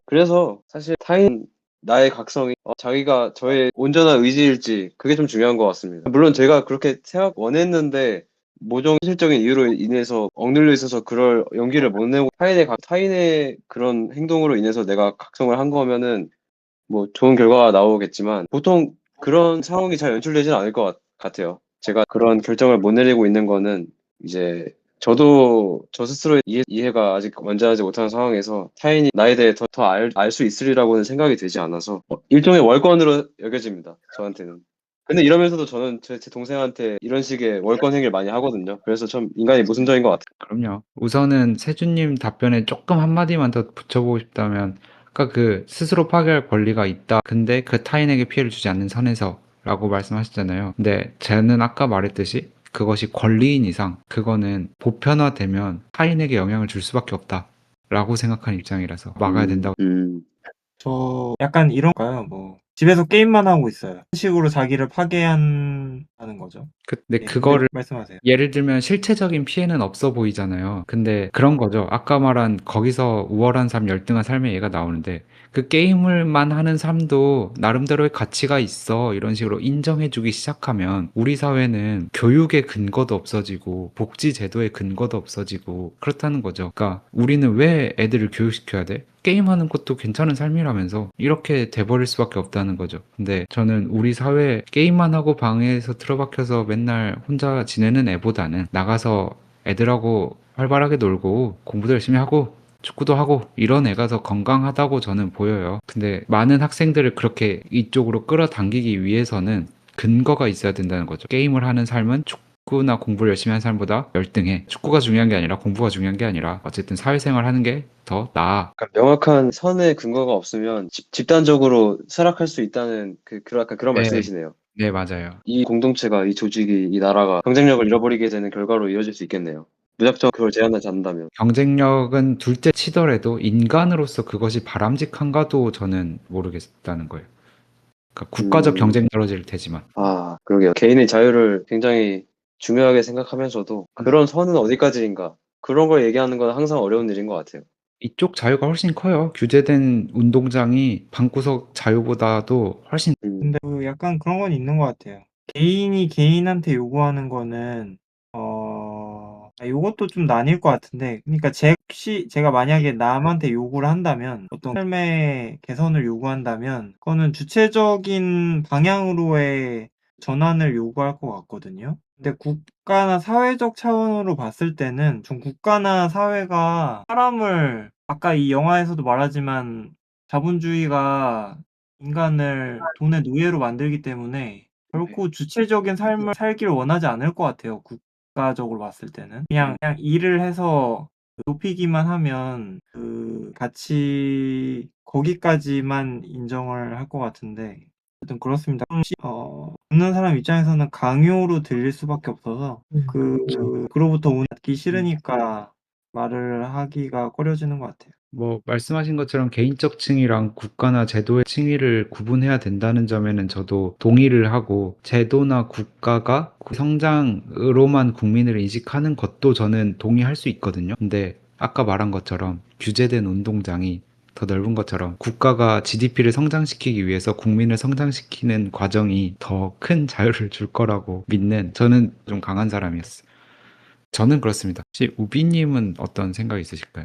그래서 사실 타인 나의 각성이 자기가 저의 온전한 의지일지 그게 좀 중요한 것 같습니다. 물론 제가 그렇게 원했는데 모종 현실적인 이유로 인해서 억눌려 있어서 그럴 용기를 못 내고 타인의 그런 행동으로 인해서 내가 각성을 한 거면은 뭐 좋은 결과가 나오겠지만 보통 그런 상황이 잘 연출되지는 않을 것 같아요. 제가 그런 결정을 못 내리고 있는 거는 이제 저도 저 스스로 이해가 아직 완전하지 못한 상황에서 타인이 나에 대해 더 알 수 있으리라고는 생각이 되지 않아서 일종의 월권으로 여겨집니다. 저한테는. 근데 이러면서도 저는 제 동생한테 이런 식의 월권 행위를 많이 하거든요. 그래서 참 인간이 모순적인 것 같아요. 그럼요. 우선은 세준님 답변에 조금 한마디만 더 붙여보고 싶다면, 아까 그 스스로 파괴할 권리가 있다. 근데 그 타인에게 피해를 주지 않는 선에서 라고 말씀하셨잖아요. 근데 저는 아까 말했듯이 그것이 권리인 이상 그거는 보편화되면 타인에게 영향을 줄 수밖에 없다. 라고 생각하는 입장이라서 막아야 된다고. 저 약간 이런가요? 뭐 집에서 게임만 하고 있어요. 이런 식으로 자기를 파괴한다는 거죠. 근데 네, 그거를 말씀하세요. 예를 들면 실체적인 피해는 없어 보이잖아요. 근데 그런 거죠. 아까 말한 거기서 우월한 삶, 열등한 삶의 예가 나오는데 그 게임을만 하는 삶도 나름대로의 가치가 있어. 이런 식으로 인정해주기 시작하면 우리 사회는 교육의 근거도 없어지고 복지 제도의 근거도 없어지고 그렇다는 거죠. 그러니까 우리는 왜 애들을 교육시켜야 돼? 게임하는 것도 괜찮은 삶이라면서 이렇게 돼버릴 수밖에 없다는 거죠. 근데 저는 우리 사회 게임만 하고 방에서 틀어박혀서 맨날 혼자 지내는 애보다는 나가서 애들하고 활발하게 놀고 공부도 열심히 하고 축구도 하고 이런 애가 더 건강하다고 저는 보여요. 근데 많은 학생들을 그렇게 이쪽으로 끌어당기기 위해서는 근거가 있어야 된다는 거죠. 게임을 하는 삶은 축구나 공부를 열심히 하는 사람보다 열등해. 축구가 중요한 게 아니라 공부가 중요한 게 아니라 어쨌든 사회생활 하는 게 더 나아. 그러니까 명확한 선의 근거가 없으면 집단적으로 쇠락할 수 있다는 약간 그런 네, 말씀이시네요. 네, 맞아요. 이 공동체가, 이 조직이, 이 나라가 경쟁력을 잃어버리게 되는 결과로 이어질 수 있겠네요. 무작정 그걸 제한하지 않는다면. 경쟁력은 둘째 치더라도 인간으로서 그것이 바람직한가도 저는 모르겠다는 거예요. 그러니까 국가적 음, 경쟁 떨어질 테지만. 그러게요. 개인의 자유를 굉장히 중요하게 생각하면서도 그런 선은 어디까지인가? 그런 걸 얘기하는 건 항상 어려운 일인 것 같아요. 이쪽 자유가 훨씬 커요. 규제된 운동장이 방구석 자유보다도 훨씬. 근데 약간 그런 건 있는 것 같아요. 개인이 개인한테 요구하는 거는 요것도 좀 나뉠 것 같은데, 그러니까 제가 만약에 남한테 요구를 한다면, 어떤 삶의 개선을 요구한다면, 그거는 주체적인 방향으로의 전환을 요구할 것 같거든요. 근데 국가나 사회적 차원으로 봤을 때는 좀 국가나 사회가 사람을, 아까 이 영화에서도 말하지만 자본주의가 인간을 돈의 노예로 만들기 때문에 결코 주체적인 삶을 살기를 원하지 않을 것 같아요. 국가적으로 봤을 때는. 그냥 일을 해서 높이기만 하면 그 가치 거기까지만 인정을 할 것 같은데 어쨌든 그렇습니다. 듣는 사람 입장에서는 강요로 들릴 수밖에 없어서 그로부터 운이 받기 싫으니까 말을 하기가 꺼려지는 것 같아요. 뭐 말씀하신 것처럼 개인적 층위랑 국가나 제도의 층위를 구분해야 된다는 점에는 저도 동의를 하고, 제도나 국가가 성장으로만 국민을 인식하는 것도 저는 동의할 수 있거든요. 근데 아까 말한 것처럼 규제된 운동장이 더 넓은 것처럼 국가가 GDP를 성장시키기 위해서 국민을 성장시키는 과정이 더 큰 자유를 줄 거라고 믿는, 저는 좀 강한 사람이었어요. 저는 그렇습니다. 혹시 우비님은 어떤 생각이 있으실까요?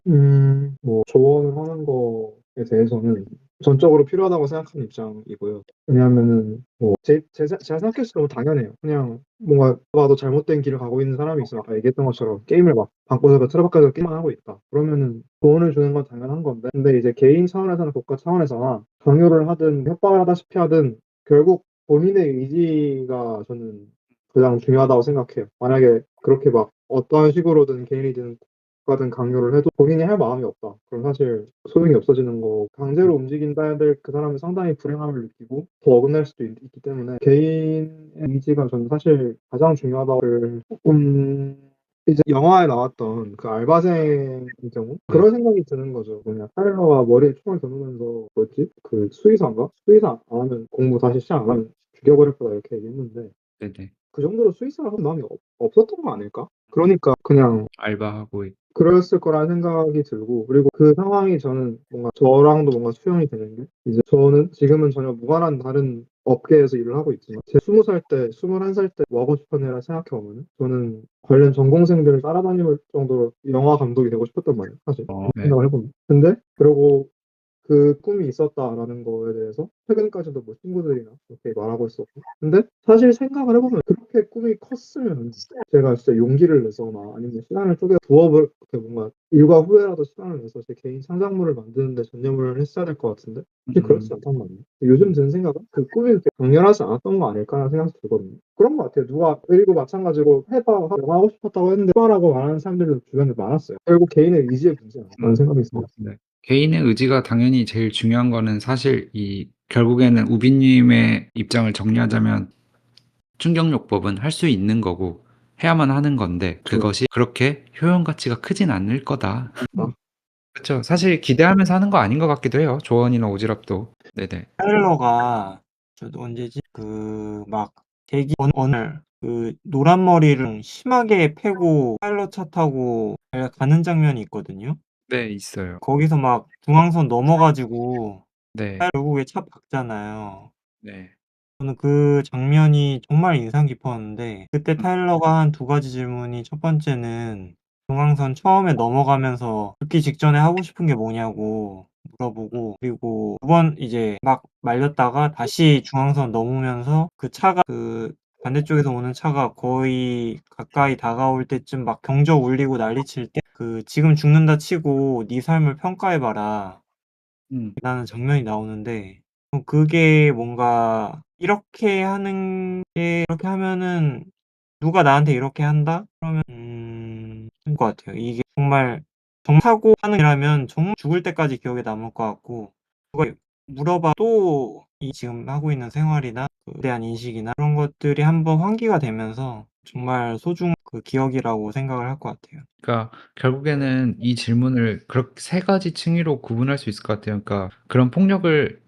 뭐 조언을 하는 거에 대해서는 전적으로 필요하다고 생각하는 입장이고요. 왜냐하면은 뭐 제가 생각했을 때 너무 당연해요. 그냥 뭔가 봐도 잘못된 길을 가고 있는 사람이 있어. 아까 얘기했던 것처럼 게임을 막 방구석에 틀어박혀서 게임만 하고 있다. 그러면은 조언을 주는 건 당연한 건데, 근데 이제 개인 차원에서나 국가 차원에서나 강요를 하든 협박을 하다시피 하든 결국 본인의 의지가 저는 가장 중요하다고 생각해요. 만약에 그렇게 막 어떤 식으로든 개인이든 국가든 강요를 해도 본인이 할 마음이 없다. 그럼 사실 소용이 없어지는 거. 강제로 움직인다 해야 될 그 사람은 상당히 불행함을 느끼고 더 어긋날 수도 있기 때문에 개인의 의지가 저는 사실 가장 중요하다고 조금 이제 영화에 나왔던 그 알바생의 경우 그런 생각이 드는 거죠. 그냥 타일러가 머리에 총을 겨누면서 뭐였지? 그 수의사인가? 수의사 안 하면 공부 다시 시작 안 하면 죽여버릴 거다 이렇게 얘기했는데 네네. 그 정도로 수의사를 한 마음이 없었던 거 아닐까? 그러니까 그냥 알바하고 그랬을 거라는 생각이 들고, 그리고 그 상황이 저는 뭔가 저랑도 뭔가 수용이 되는 게, 이제 저는 지금은 전혀 무관한 다른 업계에서 일을 하고 있지만 제 20살 때, 21살 때 뭐 하고 싶었냐를 생각해보면 저는 관련 전공생들을 따라다닐 정도로 영화 감독이 되고 싶었단 말이에요, 사실. 네. 생각을 해보면. 근데 그리고 그 꿈이 있었다라는 거에 대해서 최근까지도 뭐 친구들이나 이렇게 말하고 있었고. 근데 사실 생각을 해보면 그렇게 꿈이 컸으면 제가 진짜 용기를 내거나 아니면 시간을 쪼개 부업을 이렇게 뭔가 일과 후에라도 시간을 내서 제 개인 창작물을 만드는데 전념을 했어야 될 것 같은데 사실 그렇지 않단 말이에요. 요즘 드는 생각은 그 꿈이 그렇게 강렬하지 않았던 거 아닐까라는 생각이 들거든요. 그런 것 같아요. 누가 그리고 마찬가지로 해봐 영화 하고 싶었다고 했는데 해봐라고 말하는 사람들도 주변에 많았어요. 결국 개인의 의지의 문제 아닐까라는 생각이 있습니다. 네. 개인의 의지가 당연히 제일 중요한 거는 사실 결국에는 우빈님의 입장을 정리하자면 충격요법은 할 수 있는 거고 해야만 하는 건데 그것이 그렇게 효용 가치가 크진 않을 거다. 그렇죠. 사실 기대하면서 하는 거 아닌 것 같기도 해요. 조언이나 오지랖도. 네네. 타일러가 저도 언제지? 그 막 대기 어느 날 그 노란 머리를 심하게 패고 타일러 차 타고 가는 장면이 있거든요. 네, 있어요. 거기서 막 중앙선 넘어가지고 네. 결국에 차 박잖아요. 네. 저는 그 장면이 정말 인상 깊었는데 그때 타일러가 한 두 가지 질문이 첫 번째는 중앙선 처음에 넘어가면서 죽기 직전에 하고 싶은 게 뭐냐고 물어보고 그리고 두 번 이제 막 말렸다가 다시 중앙선 넘으면서 그 차가 그 반대쪽에서 오는 차가 거의 가까이 다가올 때쯤 막 경적 울리고 난리칠 때 그 지금 죽는다 치고 네 삶을 평가해 봐라. 라는 장면이 나오는데 그게 뭔가 이렇게 하면은 누가 나한테 이렇게 한다? 그러면 그럴 것 같아요. 이게 정말 사고 하는 일이라면 정말 죽을 때까지 기억에 남을 것 같고 누가 물어봐 또 이 지금 하고 있는 생활이나 그에 대한 인식이나 그런 것들이 한번 환기가 되면서 정말 소중한 그 기억이라고 생각을 할 것 같아요. 그러니까 결국에는 이 질문을 그렇게 세 가지 층위로 구분할 수 있을 것 같아요. 그러니까 그런 폭력을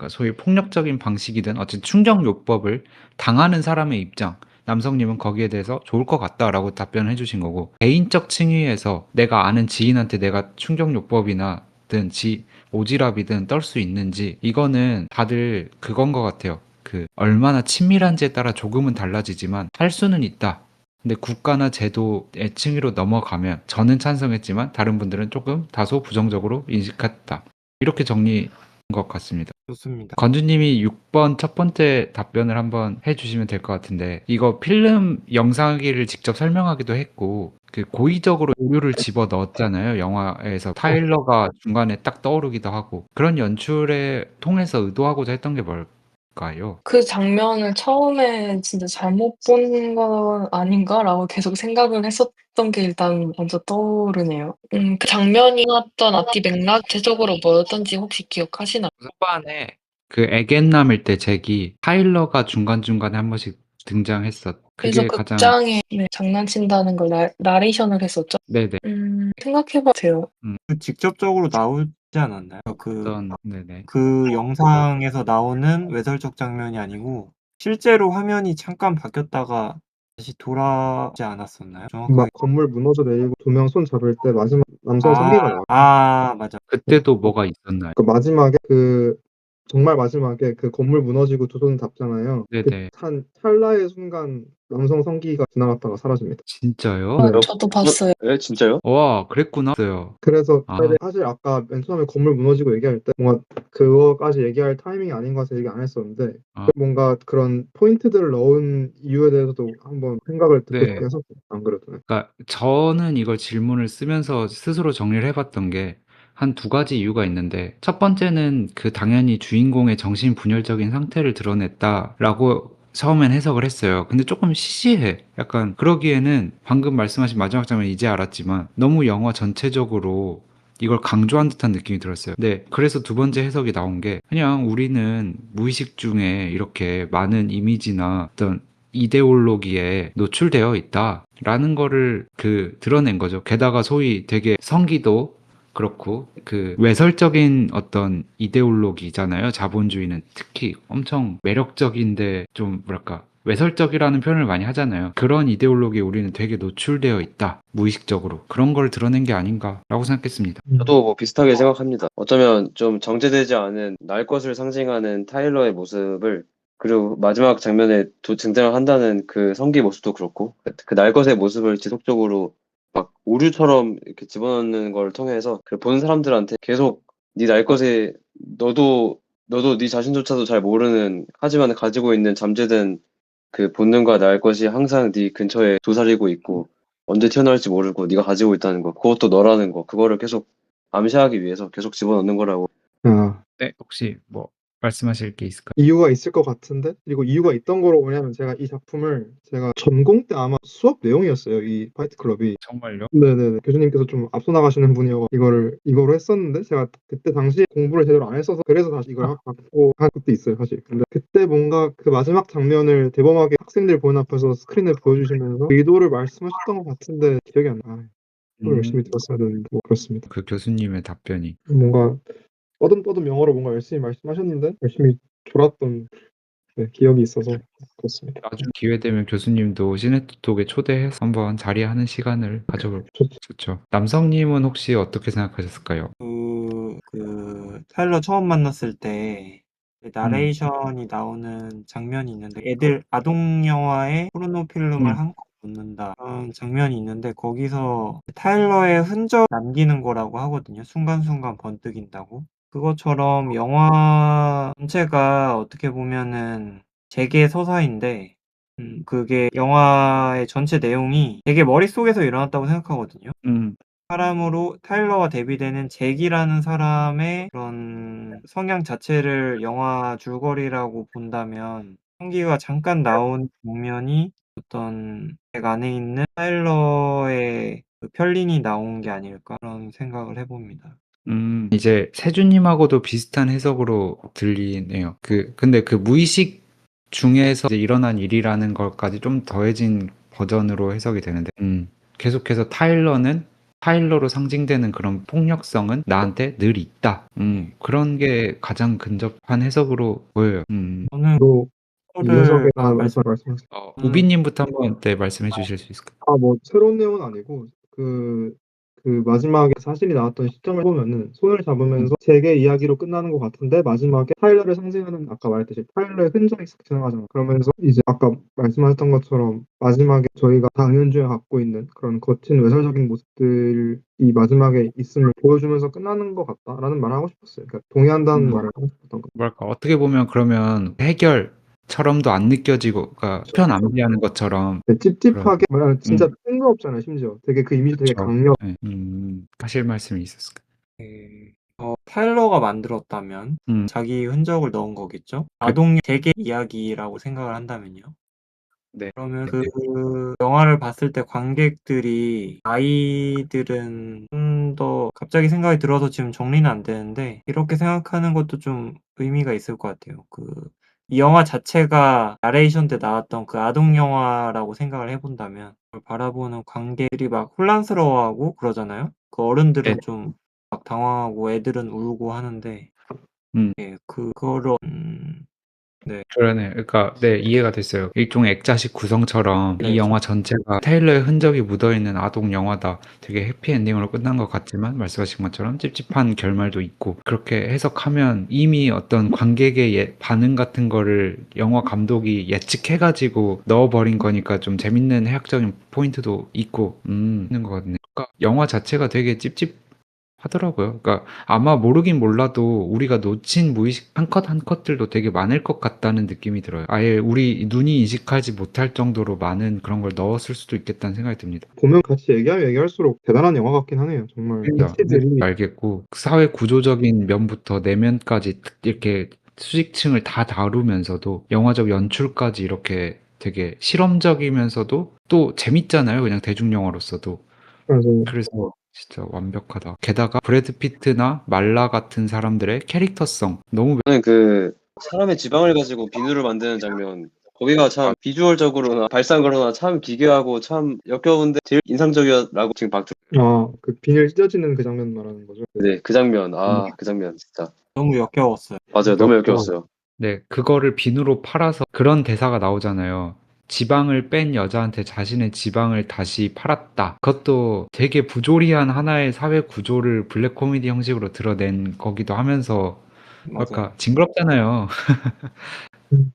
소위 폭력적인 방식이든 어쨌든 충격요법을 당하는 사람의 입장, 남성님은 거기에 대해서 좋을 것 같다라고 답변을 해주신 거고 개인적 층위에서 내가 아는 지인한테 내가 충격요법이나든 오지랖이든 떨 수 있는지 이거는 다들 그건 것 같아요. 그 얼마나 친밀한지에 따라 조금은 달라지지만 할 수는 있다. 근데 국가나 제도의 층위로 넘어가면 저는 찬성했지만 다른 분들은 조금 다소 부정적으로 인식했다. 이렇게 정리인 것 같습니다. 좋습니다. 건주님이 6번 첫 번째 답변을 한번 해주시면 될 것 같은데 이거 필름 영상하기를 직접 설명하기도 했고 그 고의적으로 오류를 집어 넣었잖아요. 영화에서 타일러가 중간에 딱 떠오르기도 하고 그런 연출에 통해서 의도하고자 했던 게 뭘까요? 그 장면을 처음에 진짜 잘못 본 건 아닌가라고 계속 생각을 했었던 게 일단 먼저 떠오르네요. 그 장면이 나왔던 앞뒤 맥락 대체적으로 뭐였던지 혹시 기억하시나요? 후반에 그 애견남일 때 잭이 타일러가 중간중간에 한 번씩 등장했었. 그래서 그게 가장 극장에 장난친다는 걸 나레이션을 했었죠. 네네 생각해봐도 돼요. 그 직접적으로 나오지 않았나요? 네네 그 영상에서 나오는 외설적 장면이 아니고 실제로 화면이 잠깐 바뀌었다가 다시 돌아오지 않았었나요? 막 정확하게 건물 무너져 내리고 두 명 손 잡을 때 마지막 남성 성기가 나와요. 맞아. 그때도 뭐가 있었나요? 그 마지막에 정말 마지막에 그 건물 무너지고 두 손 잡잖아요. 네네 한 찰나의 순간 남성 성기가 지나갔다가 사라집니다. 진짜요? 네. 저도 봤어요. 예, 진짜요? 와 그랬구나. 그래서 아. 사실 아까 맨 처음에 건물 무너지고 얘기할 때 뭔가 그거까지 얘기할 타이밍이 아닌 것 같아서 얘기 안 했었는데 아. 뭔가 그런 포인트들을 넣은 이유에 대해서도 한번 생각을 듣고 네. 싶게 했었어요. 안 그래도. 그러니까 저는 이걸 질문을 쓰면서 스스로 정리를 해봤던 게 한 두 가지 이유가 있는데 첫 번째는 그 당연히 주인공의 정신분열적인 상태를 드러냈다라고 처음엔 해석을 했어요. 근데 조금 시시해. 약간 그러기에는 방금 말씀하신 마지막 장면 이제 알았지만 너무 영화 전체적으로 이걸 강조한 듯한 느낌이 들었어요. 네, 그래서 두 번째 해석이 나온 게 그냥 우리는 무의식 중에 이렇게 많은 이미지나 어떤 이데올로기에 노출되어 있다라는 거를 드러낸 거죠. 게다가 소위 되게 성기도 그렇고 그 외설적인 어떤 이데올로기잖아요. 자본주의는 특히 엄청 매력적인데 좀 외설적이라는 표현을 많이 하잖아요. 그런 이데올로기에 우리는 되게 노출되어 있다. 무의식적으로. 그런 걸 드러낸 게 아닌가라고 생각했습니다. 저도 뭐 비슷하게 생각합니다. 어쩌면 좀 정제되지 않은 날 것을 상징하는 타일러의 모습을 그리고 마지막 장면에 등장을 한다는 그 성기 모습도 그렇고 그 날 것의 모습을 지속적으로 막 오류처럼 이렇게 집어넣는 걸 통해서 그 보는 사람들한테 계속 네 날 것에 너도 네 자신조차도 잘 모르는 하지만 가지고 있는 잠재된 그 본능과 날 것이 항상 네 근처에 도사리고 있고 언제 튀어나올지 모르고 네가 가지고 있다는 거 그것도 너라는 거 그거를 계속 암시하기 위해서 계속 집어넣는 거라고. 아, 네, 혹시 뭐 말씀하실 게 있을까요? 이유가 있을 것 같은데, 그리고 이유가 있던 거로 뭐냐면 제가 이 작품을 제가 전공 때 아마 수업 내용이었어요. 이 파이트 클럽이. 정말요? 네네네. 교수님께서 좀 앞서 나가시는 분이어 이거로 했었는데 제가 그때 당시에 공부를 제대로 안 했어서 그래서 다시 이걸 받고 한 것도 있어요, 사실. 근데 그때 뭔가 그 마지막 장면을 대범하게 학생들 보는 앞에서 스크린을 보여주시면서 의도를 말씀하셨던 것 같은데 기억이 안 나. 또 열심히 들었어야 되는데 뭐 그렇습니다. 그 교수님의 답변이 뭔가 뻐듬뻐듬 영어로 뭔가 열심히 말씀하셨는데 열심히 졸았던 기억이 있어서 그렇습니다. 나중에 기회 되면 교수님도 시네토톡에 초대해서 한번 자리하는 시간을 가져볼 좋죠. 좋죠. 남성님은 혹시 어떻게 생각하셨을까요? 타일러 처음 만났을 때 음, 나레이션이 나오는 장면이 있는데 애들 아동 영화에 포르노 필름을 음, 한껏 넣는다 그런 장면이 있는데 거기서 타일러의 흔적 남기는 거라고 하거든요. 순간순간 번뜩인다고. 그것처럼 영화 전체가 어떻게 보면은 재계 서사인데 그게 영화의 전체 내용이 되게 머릿속에서 일어났다고 생각하거든요. 음, 사람으로 타일러가 대비되는 잭이라는 사람의 그런 성향 자체를 영화 줄거리라고 본다면 성기가 잠깐 나온 장면이 어떤 잭 안에 있는 타일러의 그 편린이 나온 게 아닐까 그런 생각을 해봅니다. 이제 세준님하고도 비슷한 해석으로 들리네요. 근데 그 무의식 중에서 이제 일어난 일이라는 것까지 좀 더해진 버전으로 해석이 되는데, 계속해서 타일러로 상징되는 그런 폭력성은 나한테 늘 있다. 그런 게 가장 근접한 해석으로 보여요. 저는 또 이 그거를 녀석의 말씀 말씀하세요. 저는 우비님부터 한번 네, 말씀해 주실 수 있을까요? 뭐 새로운 내용은 아니고 그 마지막에 사실이 나왔던 시점을 보면은 손을 음, 잡으면서 잭의 이야기로 끝나는 것 같은데 마지막에 타일러를 상징하는 아까 말했듯이 타일러의 흔적이 싹 지나가잖아. 그러면서 이제 아까 말씀하셨던 것처럼 마지막에 저희가 다 은연중에 갖고 있는 그런 거친 외설적인 모습들이 마지막에 있음을 보여주면서 끝나는 것 같다라는 말을 하고 싶었어요. 그러니까 동의한다는 음. 말을 하고 싶었던 거. 뭐랄까, 어떻게 보면 그러면 해결처럼도 안 느껴지고, 그러니까 편 암시하는 것처럼 그런, 찝찝하게 말하면 진짜 음, 뜬금없잖아요. 심지어 되게 그 이미지 되게 그쵸. 강력. 네, 하실 말씀이 있었을까요? 타일러가 만들었다면 음, 자기 흔적을 넣은 거겠죠? 그, 아동 재계 이야기라고 생각을 한다면요. 네, 그러면 네, 그 영화를 봤을 때 관객들이 아이들은 좀 더 갑자기 생각이 들어서 지금 정리는 안 되는데 이렇게 생각하는 것도 좀 의미가 있을 것 같아요. 이 영화 자체가 나레이션 때 나왔던 그 아동 영화라고 생각을 해본다면 그걸 바라보는 관객들이 막 혼란스러워하고 그러잖아요. 그 네, 어른들은 좀 막 당황하고 애들은 울고 하는데 음. 예, 그거를 네, 그러네. 그러니까 네, 이해가 됐어요. 일종의 액자식 구성처럼 이 네, 영화 전체가 테일러의 흔적이 묻어있는 아동 영화다. 되게 해피엔딩으로 끝난 것 같지만 말씀하신 것처럼 찝찝한 결말도 있고 그렇게 해석하면 이미 어떤 관객의 반응 같은 거를 영화 감독이 예측해가지고 넣어버린 거니까 좀 재밌는 해학적인 포인트도 있고 있는 것 같네요. 그러니까 영화 자체가 되게 찝찝하더라고요. 그러니까 아마 모르긴 몰라도 우리가 놓친 무의식 한 컷 한 컷들도 되게 많을 것 같다는 느낌이 들어요. 아예 우리 눈이 인식하지 못할 정도로 많은 그런 걸 넣었을 수도 있겠다는 생각이 듭니다. 보면 같이 얘기하면 얘기할수록 대단한 영화 같긴 하네요. 정말 그러니까 패치들이 알겠고 사회 구조적인 면부터 내면까지 이렇게 수직층을 다 다루면서도 영화적 연출까지 이렇게 되게 실험적이면서도 또 재밌잖아요. 그냥 대중 영화로서도. 그래서 그래서 진짜 완벽하다. 게다가 브래드 피트나 말라 같은 사람들의 캐릭터성 너무 저는 그 사람의 지방을 가지고 비누를 만드는 장면 거기가 참 비주얼적으로나 발상으로나 참 기괴하고 참 역겨운데 제일 인상적이라고 지금 박 그 비닐 찢어지는 그 장면 말하는 거죠. 네, 그 장면 그 장면 진짜 너무 역겨웠어요. 맞아요. 너무 역겨웠어요. 네, 그거를 비누로 팔아서 그런 대사가 나오잖아요. 지방을 뺀 여자한테 자신의 지방을 다시 팔았다. 그것도 되게 부조리한 하나의 사회 구조를 블랙 코미디 형식으로 드러낸 거기도 하면서 맞아요. 뭐랄까 징그럽잖아요. 음,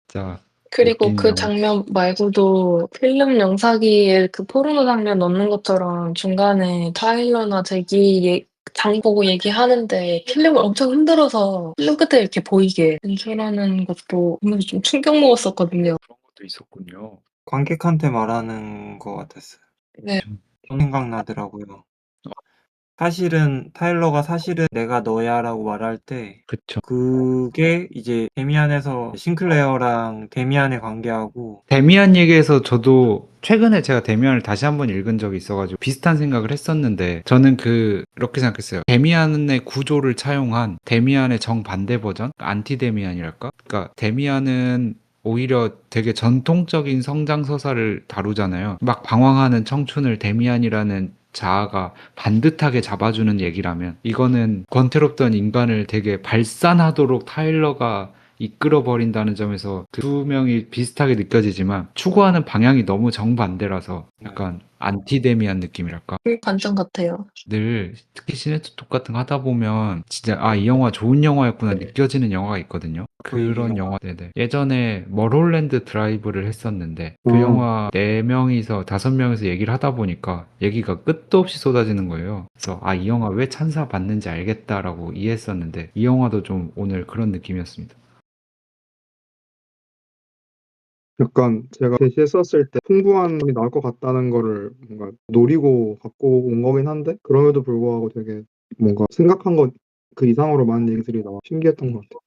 진짜 그리고 웃긴 그 영화. 장면 말고도 필름 영상기에 그 포르노 장면 넣는 것처럼 중간에 타일러나 잭이 장 보고 얘기하는데 필름을 엄청 흔들어서 필름 끝에 이렇게 보이게 연출하는 것도 보면서 좀 충격 먹었었거든요. 그런 것도 있었군요. 관객한테 말하는 것 같았어요. 네. 좀 생각나더라고요. 사실은 내가 너야라고 말할 때 그쵸. 그게 이제 데미안에서 싱클레어랑 데미안의 관계하고 데미안 얘기해서 저도 최근에 제가 데미안을 다시 한번 읽은 적이 있어가지고 비슷한 생각을 했었는데 저는 그렇게 생각했어요. 데미안의 구조를 차용한 데미안의 정반대 버전? 안티 데미안이랄까? 그러니까 데미안은 오히려 되게 전통적인 성장 서사를 다루잖아요. 막 방황하는 청춘을 데미안이라는 자아가 반듯하게 잡아주는 얘기라면 이거는 권태롭던 인간을 되게 발산하도록 타일러가 이끌어버린다는 점에서 그 두 명이 비슷하게 느껴지지만 추구하는 방향이 너무 정반대라서 약간 안티데미안 느낌이랄까? 그 관점 같아요. 늘 특히 시네토톡 같은 거 하다 보면 진짜 아, 이 영화 좋은 영화였구나 느껴지는 영화가 있거든요. 그런 영화 네네. 예전에 멀홀랜드 드라이브를 했었는데 그 영화 4명이서 5명이서 얘기를 하다 보니까 얘기가 끝도 없이 쏟아지는 거예요. 그래서 아, 이 영화 왜 찬사 받는지 알겠다라고 이해했었는데 이 영화도 좀 오늘 그런 느낌이었습니다. 약간 제가 제시했었을 때 풍부한 게 나올 것 같다는 거를 뭔가 노리고 갖고 온 거긴 한데 그럼에도 불구하고 되게 뭔가 생각한 것 그 이상으로 많은 얘기들이 나와 신기했던 것 같아요.